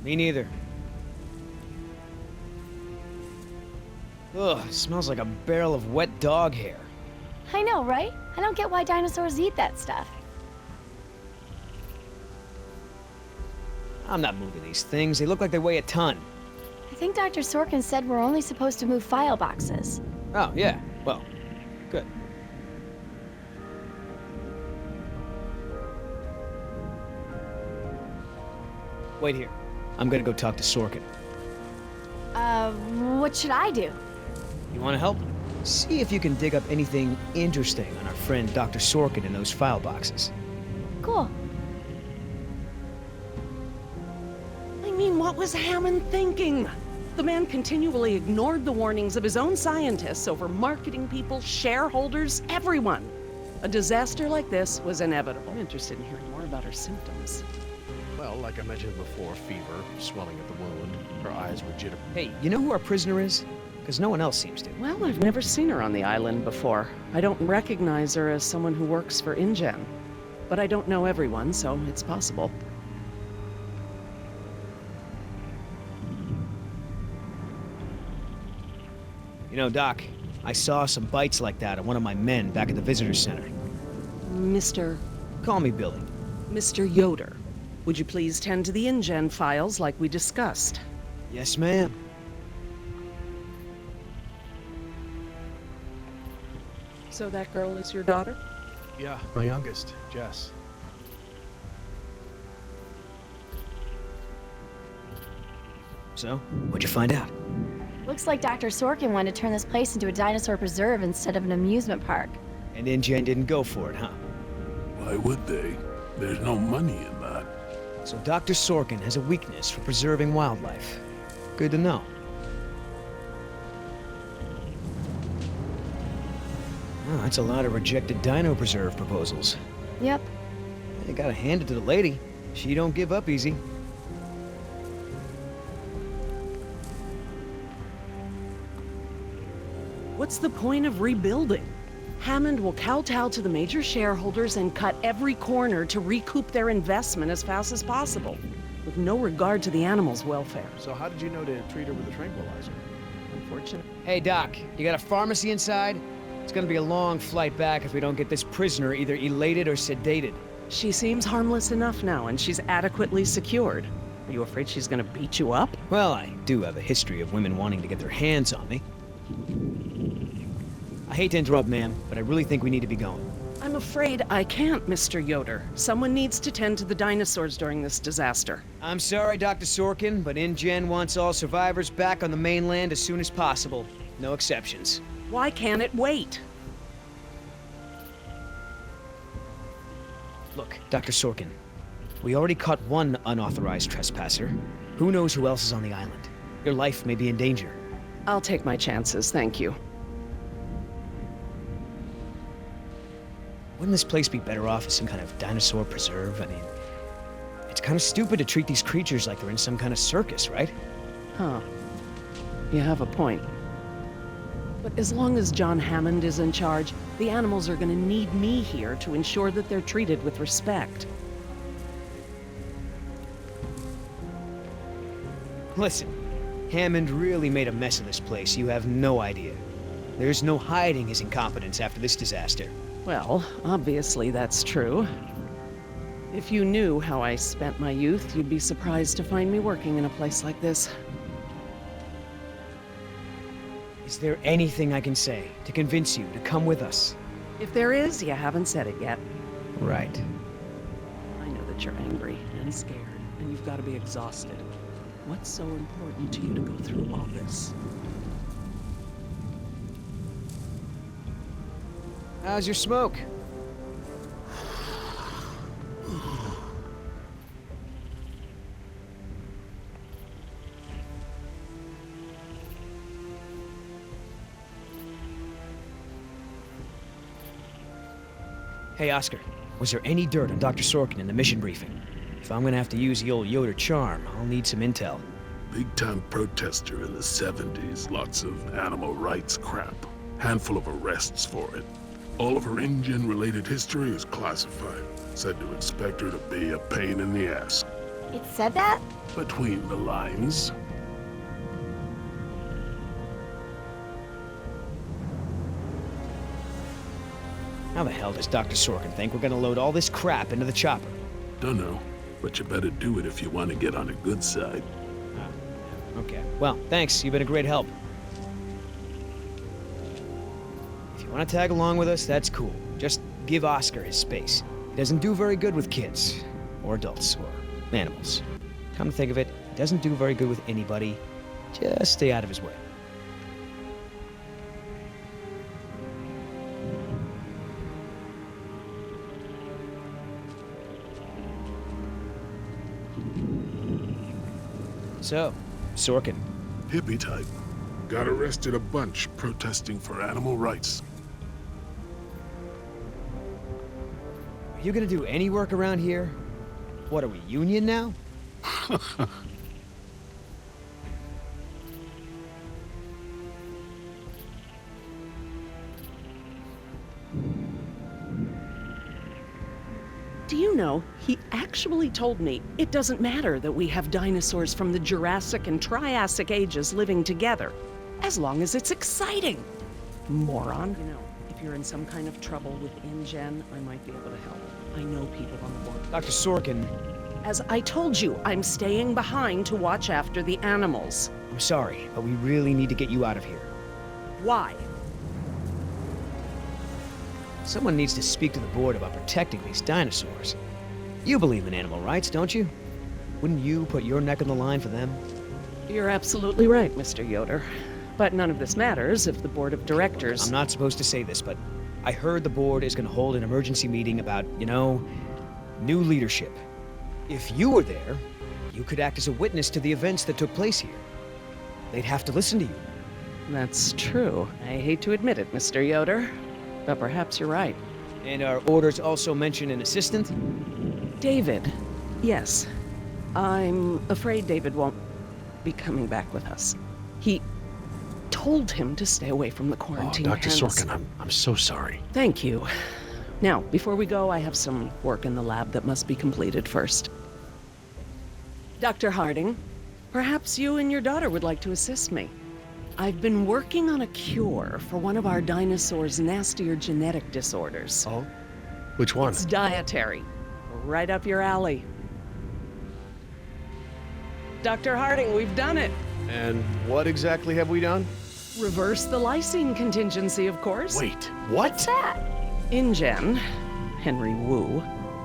Me neither. Ugh, smells like a barrel of wet dog hair. I know, right? I don't get why dinosaurs eat that stuff. I'm not moving these things. They look like they weigh a ton. I think Dr. Sorkin said we're only supposed to move file boxes. Oh, yeah. Well, good. Wait here. I'm gonna go talk to Sorkin. What should I do? You wanna help? See if you can dig up anything interesting on our friend Dr. Sorkin in those file boxes. Cool. I mean, what was Hammond thinking? The man continually ignored the warnings of his own scientists over marketing people, shareholders, everyone. A disaster like this was inevitable. I'm interested in hearing more about her symptoms. Well, like I mentioned before, fever, swelling at the wound, her eyes were jittery. Hey, you know who our prisoner is? Because no one else seems to. Well, I've never seen her on the island before. I don't recognize her as someone who works for InGen. But I don't know everyone, so it's possible. You know, Doc, I saw some bites like that on one of my men back at the visitor center. Mr. Call me Billy. Mr. Yoder, would you please tend to the InGen files like we discussed? Yes, ma'am. So that girl is your daughter? Yeah, my youngest, Jess. So, what'd you find out? Looks like Dr. Sorkin wanted to turn this place into a dinosaur preserve instead of an amusement park. And InGen didn't go for it, huh? Why would they? There's no money in that. So Dr. Sorkin has a weakness for preserving wildlife. Good to know. Oh, that's a lot of rejected dino preserve proposals. Yep. You gotta hand it to the lady. She don't give up easy. What's the point of rebuilding? Hammond will kowtow to the major shareholders and cut every corner to recoup their investment as fast as possible, with no regard to the animals' welfare. So how did you know to treat her with a tranquilizer? Unfortunate. Hey, Doc, you got a pharmacy inside? It's gonna be a long flight back if we don't get this prisoner either elated or sedated. She seems harmless enough now, and she's adequately secured. Are you afraid she's gonna beat you up? Well, I do have a history of women wanting to get their hands on me. I hate to interrupt, ma'am, but I really think we need to be going. I'm afraid I can't, Mr. Yoder. Someone needs to tend to the dinosaurs during this disaster. I'm sorry, Dr. Sorkin, but InGen wants all survivors back on the mainland as soon as possible. No exceptions. Why can't it wait? Look, Dr. Sorkin, we already caught one unauthorized trespasser. Who knows who else is on the island? Your life may be in danger. I'll take my chances, thank you. Wouldn't this place be better off as some kind of dinosaur preserve? I mean, it's kind of stupid to treat these creatures like they're in some kind of circus, right? Huh. You have a point. But as long as John Hammond is in charge, the animals are gonna need me here to ensure that they're treated with respect. Listen, Hammond really made a mess of this place. You have no idea. There's no hiding his incompetence after this disaster. Well, obviously that's true. If you knew how I spent my youth, you'd be surprised to find me working in a place like this. Is there anything I can say to convince you to come with us? If there is, you haven't said it yet. Right. I know that you're angry and scared, and you've got to be exhausted. What's so important to you to go through all this? How's your smoke? Hey, Oscar, was there any dirt on Dr. Sorkin in the mission briefing? If I'm gonna have to use the old Yoder charm, I'll need some intel. Big-time protester in the 70s, lots of animal rights crap. Handful of arrests for it. All of her InGen-related history is classified. Said to expect her to be a pain in the ass. It said that? Between the lines. How the hell does Dr. Sorkin think we're gonna load all this crap into the chopper? Dunno, but you better do it if you want to get on a good side. Okay. Well, thanks. You've been a great help. If you want to tag along with us, that's cool. Just give Oscar his space. He doesn't do very good with kids, or adults, or animals. Come to think of it, he doesn't do very good with anybody. Just stay out of his way. So, Sorkin. Hippie type. Got arrested a bunch protesting for animal rights. Are you gonna do any work around here? What, are we union now? Do you know, he actually told me it doesn't matter that we have dinosaurs from the Jurassic and Triassic ages living together, as long as it's exciting. Moron. You know, if you're in some kind of trouble with InGen, I might be able to help. I know people on the board. Dr. Sorkin. As I told you, I'm staying behind to watch after the animals. I'm sorry, but we really need to get you out of here. Why? Someone needs to speak to the board about protecting these dinosaurs. You believe in animal rights, don't you? Wouldn't you put your neck on the line for them? You're absolutely right, Mr. Yoder. But none of this matters if the board of directors... I'm not supposed to say this, but I heard the board is going to hold an emergency meeting about, you know, new leadership. If you were there, you could act as a witness to the events that took place here. They'd have to listen to you. That's true. I hate to admit it, Mr. Yoder, but perhaps you're right. And our orders also mention an assistant? David. Yes. I'm afraid David won't be coming back with us. He told him to stay away from the quarantine. Oh, Dr. hence- Sorkin, I'm so sorry. Thank you. Now, before we go, I have some work in the lab that must be completed first. Dr. Harding, perhaps you and your daughter would like to assist me. I've been working on a cure for one of our dinosaurs' nastier genetic disorders. Oh? Which one? It's dietary. Right up your alley. Dr. Harding, we've done it. And what exactly have we done? Reverse the lysine contingency, of course. Wait, what? What's that? InGen, Henry Wu,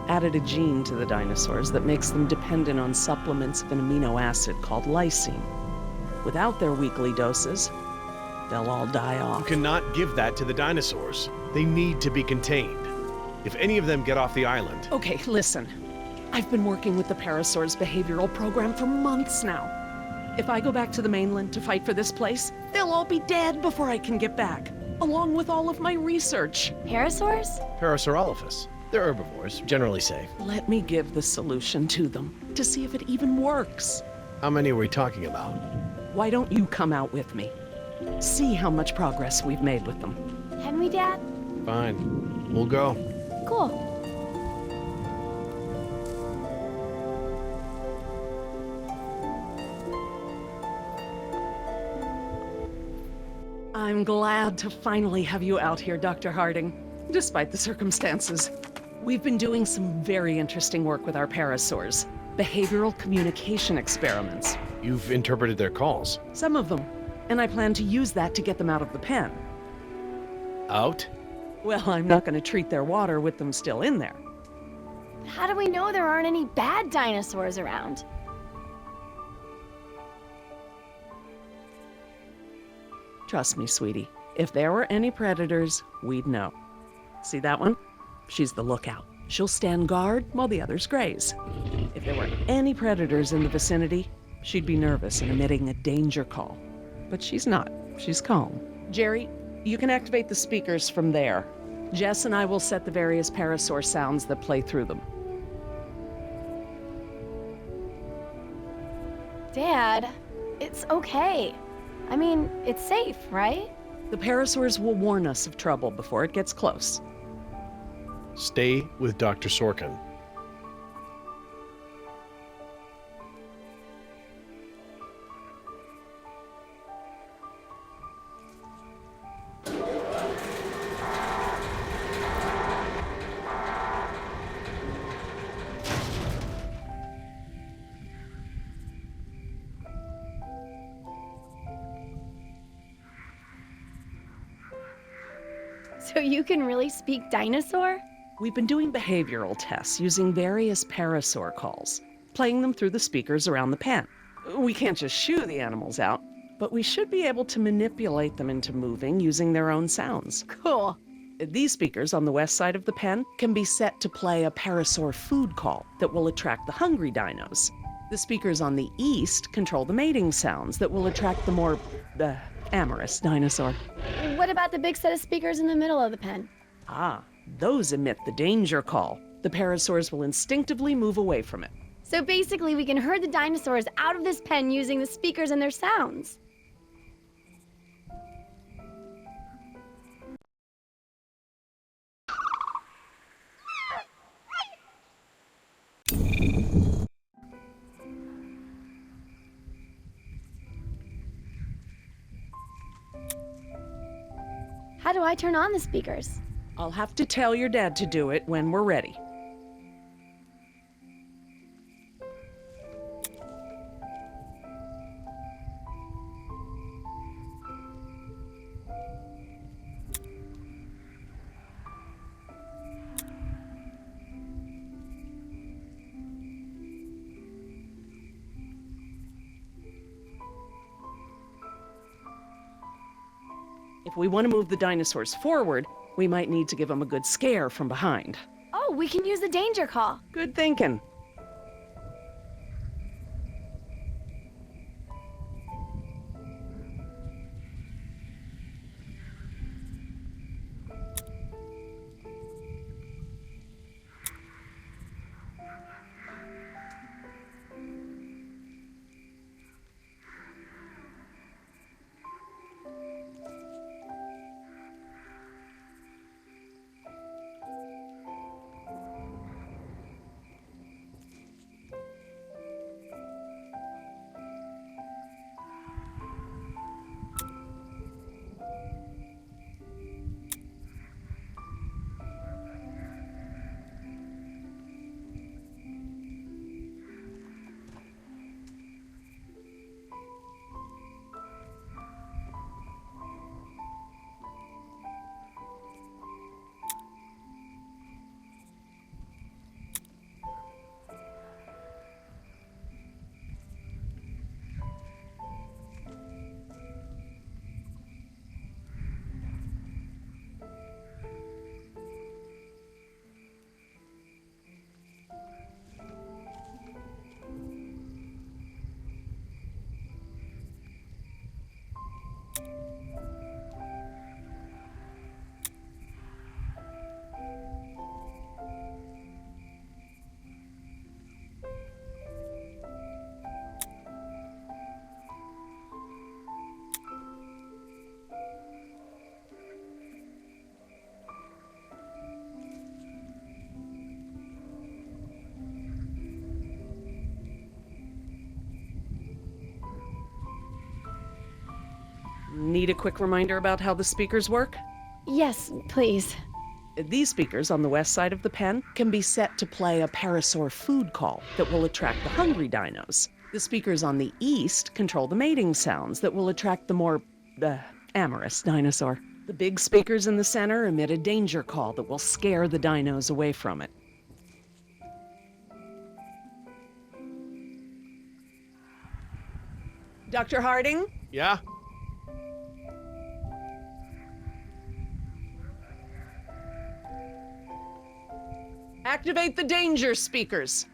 added a gene to the dinosaurs that makes them dependent on supplements of an amino acid called lysine. Without their weekly doses, they'll all die You off. cannot give that to the dinosaurs. They need to be contained. If any of them get off the island... Okay, listen. I've been working with the Parasaur's behavioral program for months now. If I go back to the mainland to fight for this place, they'll all be dead before I can get back, along with all of my research. Parasaurs? Parasaurolophus. They're herbivores, generally safe. Let me give the solution to them, to see if it even works. How many are we talking about? Why don't you come out with me? See how much progress we've made with them. Henry, Dad? Fine. We'll go. Cool. I'm glad to finally have you out here, Dr. Harding, despite the circumstances. We've been doing some very interesting work with our parasaurs. Behavioral communication experiments. You've interpreted their calls. Some of them. And I plan to use that to get them out of the pen. Out? Well, I'm not going to treat their water with them still in there. How do we know there aren't any bad dinosaurs around? Trust me, sweetie. If there were any predators, we'd know. See that one? She's the lookout. She'll stand guard while the others graze. If there were any predators in the vicinity, she'd be nervous and emitting a danger call. But she's not. She's calm. Jerry, you can activate the speakers from there. Jess and I will set the various parasaur sounds that play through them. Dad, it's okay. I mean, it's safe, right? The parasaurs will warn us of trouble before it gets close. Stay with Dr. Sorkin. So you can really speak dinosaur? We've been doing behavioral tests using various parasaur calls, playing them through the speakers around the pen. We can't just shoo the animals out, but we should be able to manipulate them into moving using their own sounds. Cool. These speakers on the west side of the pen can be set to play a parasaur food call that will attract the hungry dinos. The speakers on the east control the mating sounds that will attract the more amorous dinosaur. What about the big set of speakers in the middle of the pen? Ah, those emit the danger call. The parasaurs will instinctively move away from it. So basically, we can herd the dinosaurs out of this pen using the speakers and their sounds. How do I turn on the speakers? I'll have to tell your dad to do it when we're ready. If we want to move the dinosaurs forward, we might need to give them a good scare from behind. Oh, we can use the danger call. Good thinking. Need a quick reminder about how the speakers work? Yes, please. These speakers on the west side of the pen can be set to play a parasaur food call that will attract the hungry dinos. The speakers on the east control the mating sounds that will attract the more amorous dinosaur. The big speakers in the center emit a danger call that will scare the dinos away from it. Dr. Harding? Yeah? Activate the danger speakers.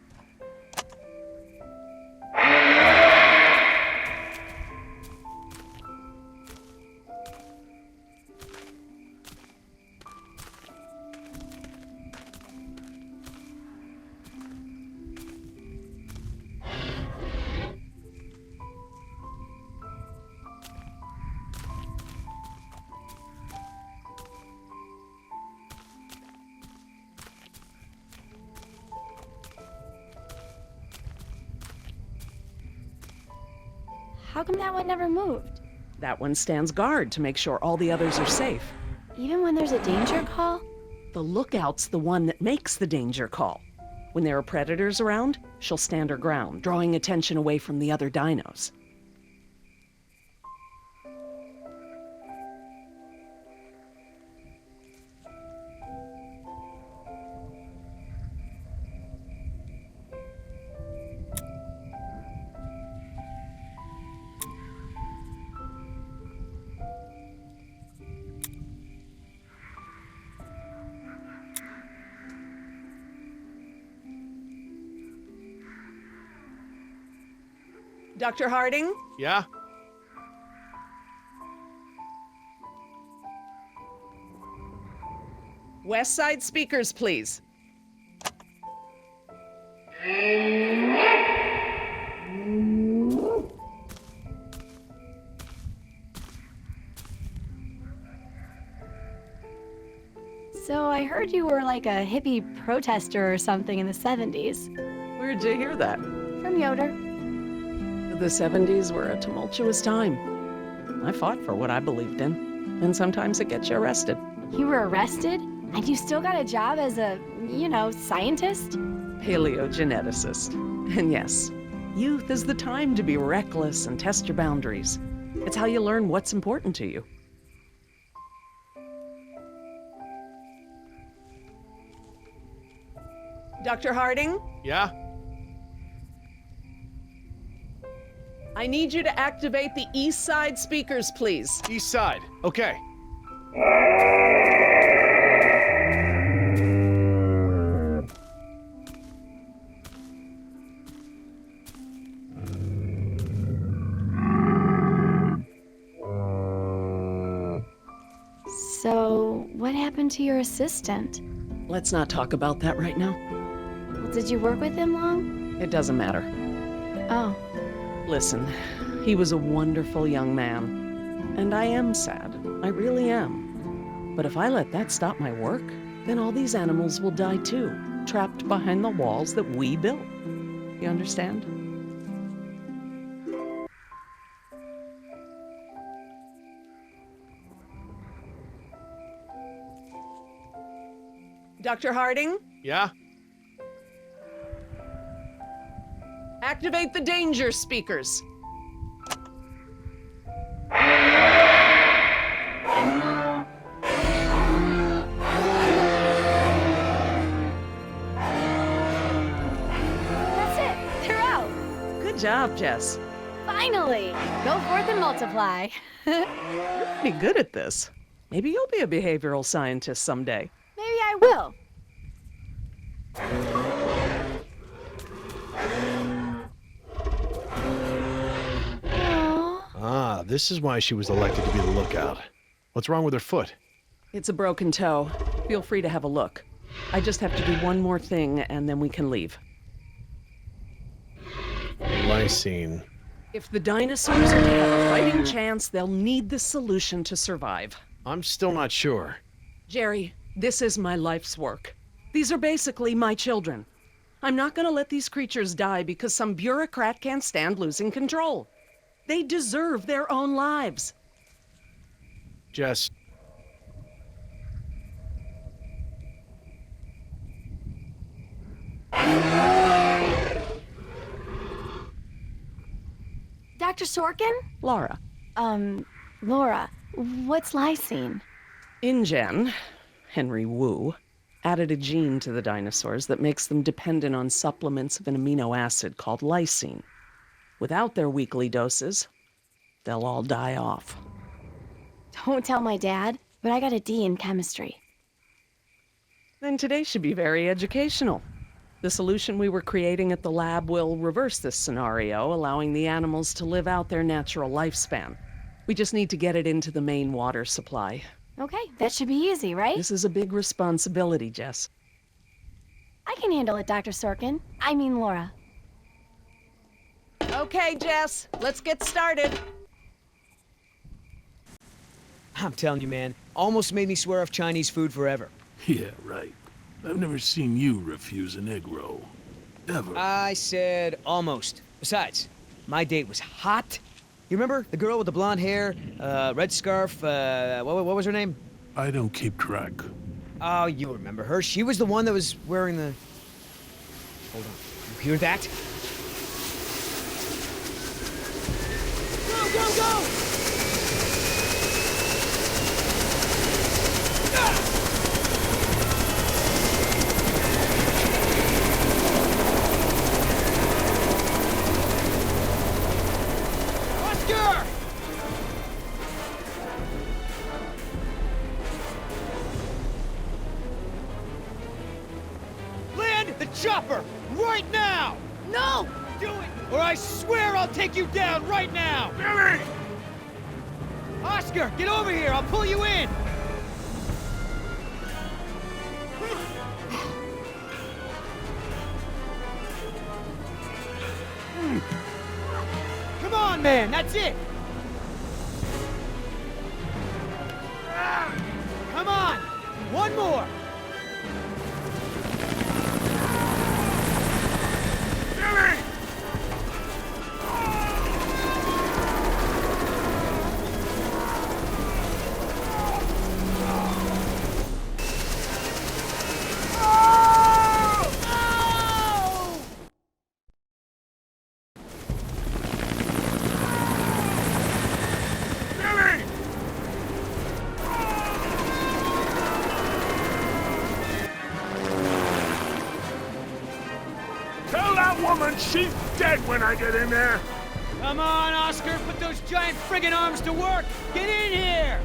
How come that one never moved? That one stands guard to make sure all the others are safe. Even when there's a danger call? The lookout's the one that makes the danger call. When there are predators around, she'll stand her ground, drawing attention away from the other dinos. Dr. Harding? Yeah? West Side speakers, please. So I heard you were like a hippie protester or something in the 70s. Where'd you hear that? From Yoder. The 70s were a tumultuous time. I fought for what I believed in, and sometimes it gets you arrested. You were arrested? And you still got a job as a, scientist? Paleogeneticist. And yes, youth is the time to be reckless and test your boundaries. It's how you learn what's important to you. Dr. Harding? Yeah? I need you to activate the East Side speakers, please. East side. Okay. So, what happened to your assistant? Let's not talk about that right now. Well, did you work with him long? It doesn't matter. Oh. Listen, he was a wonderful young man. And I am sad. I really am. But if I let that stop my work, then all these animals will die too, trapped behind the walls that we built. You understand? Dr. Harding? Yeah? Activate the danger speakers. That's it. They're out. Good job, Jess. Finally. Go forth and multiply. You're pretty good at this. Maybe you'll be a behavioral scientist someday. Maybe I will. Ah, this is why she was elected to be the lookout. What's wrong with her foot? It's a broken toe. Feel free to have a look. I just have to do one more thing, and then we can leave. Lysine. If the dinosaurs are to have a fighting chance, they'll need this solution to survive. I'm still not sure. Jerry, this is my life's work. These are basically my children. I'm not gonna let these creatures die because some bureaucrat can't stand losing control. They deserve their own lives. Jess. Dr. Sorkin? Laura. Laura, what's lysine? InGen, Henry Wu, added a gene to the dinosaurs that makes them dependent on supplements of an amino acid called lysine. Without their weekly doses, they'll all die off. Don't tell my dad, but I got a D in chemistry. Then today should be very educational. The solution we were creating at the lab will reverse this scenario, allowing the animals to live out their natural lifespan. We just need to get it into the main water supply. Okay, that should be easy, right? This is a big responsibility, Jess. I can handle it, Dr. Sorkin. I mean Laura. Okay, Jess, let's get started. I'm telling you, man, almost made me swear off Chinese food forever. Yeah, right. I've never seen you refuse an egg roll. Ever. I said almost. Besides, my date was hot. You remember the girl with the blonde hair, red scarf, what was her name? I don't keep track. Oh, you remember her. She was the one that was wearing the... Hold on. You hear that? Go, go, go! Chopper! Right now! No! Do it, or I swear I'll take you down right now! Billy! Oscar, get over here! I'll pull you in! Come on, man, that's it! Come on! One more! Billy! Tell that woman she's dead when I get in there! Come on, Oscar, put those giant friggin' arms to work! Get in here!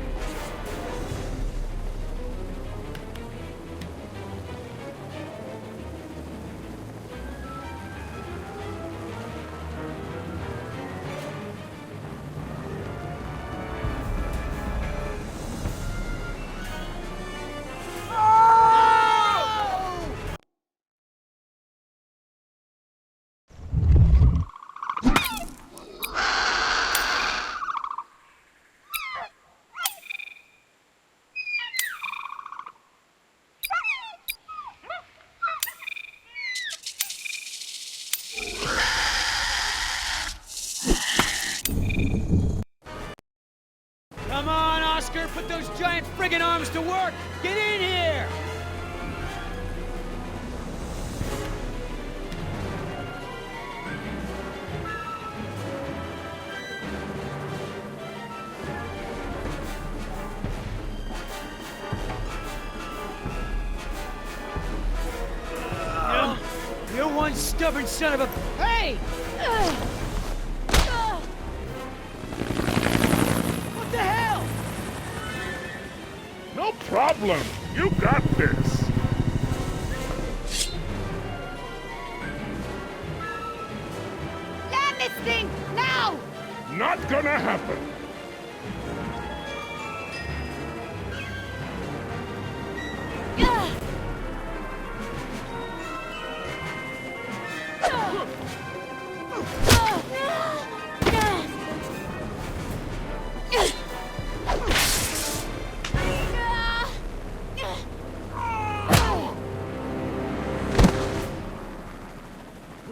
Come on, Oscar, put those giant friggin' arms to work! Get in here! You're one stubborn son of a... Hey! What the hell? No problem. You got this. Land this thing, now! Not gonna happen.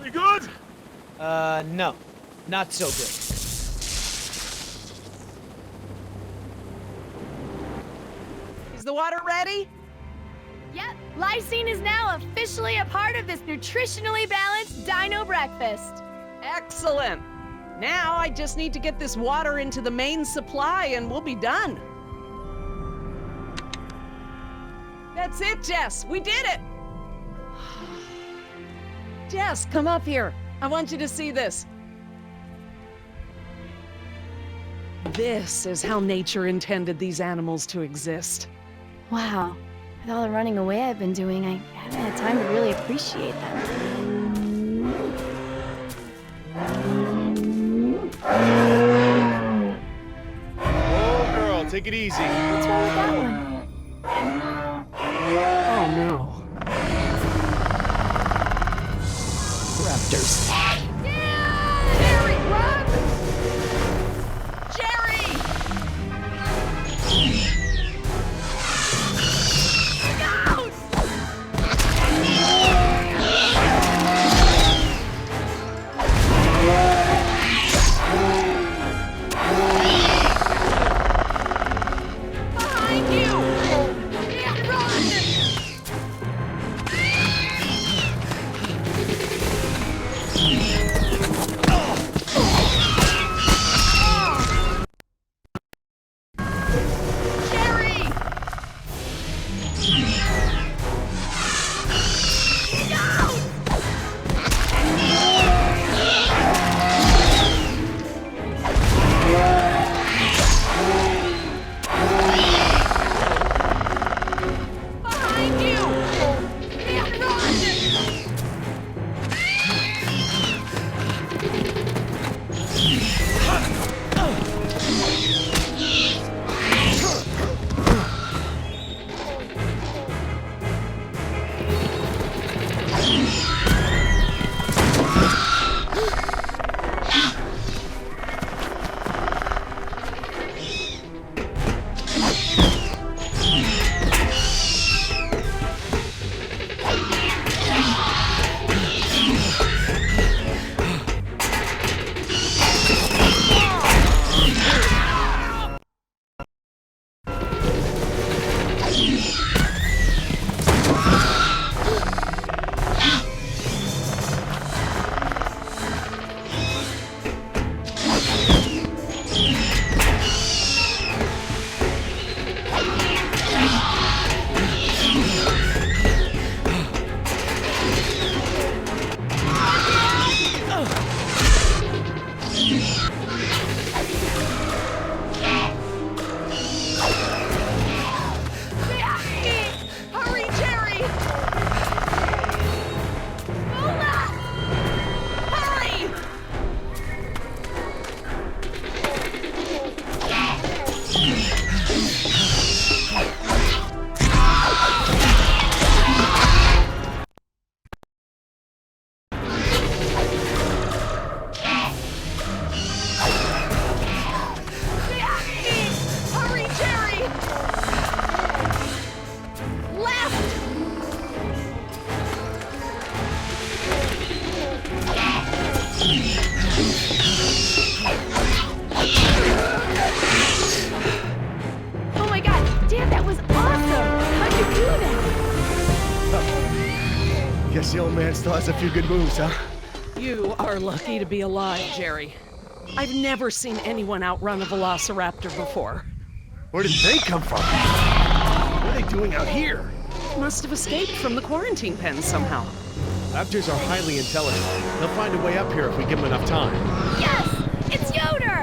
We good? No. Not so good. Is the water ready? Yep, lysine is now officially a part of this nutritionally balanced dino breakfast. Excellent. Now I just need to get this water into the main supply and we'll be done. That's it, Jess. We did it. Jess, come up here. I want you to see this. This is how nature intended these animals to exist. Wow, with all the running away I've been doing, I haven't had time to really appreciate them. Whoa, girl, take it easy. What's wrong with that one? Oh no. Raptors. Jerry, run! Jerry! Behind you! Yeah, run! Guess the old man still has a few good moves, huh? You are lucky to be alive, Jerry. I've never seen anyone outrun a velociraptor before. Where did they come from? What are they doing out here? Must have escaped from the quarantine pen somehow. Raptors are highly intelligent. They'll find a way up here if we give them enough time. Yes! It's Yoder!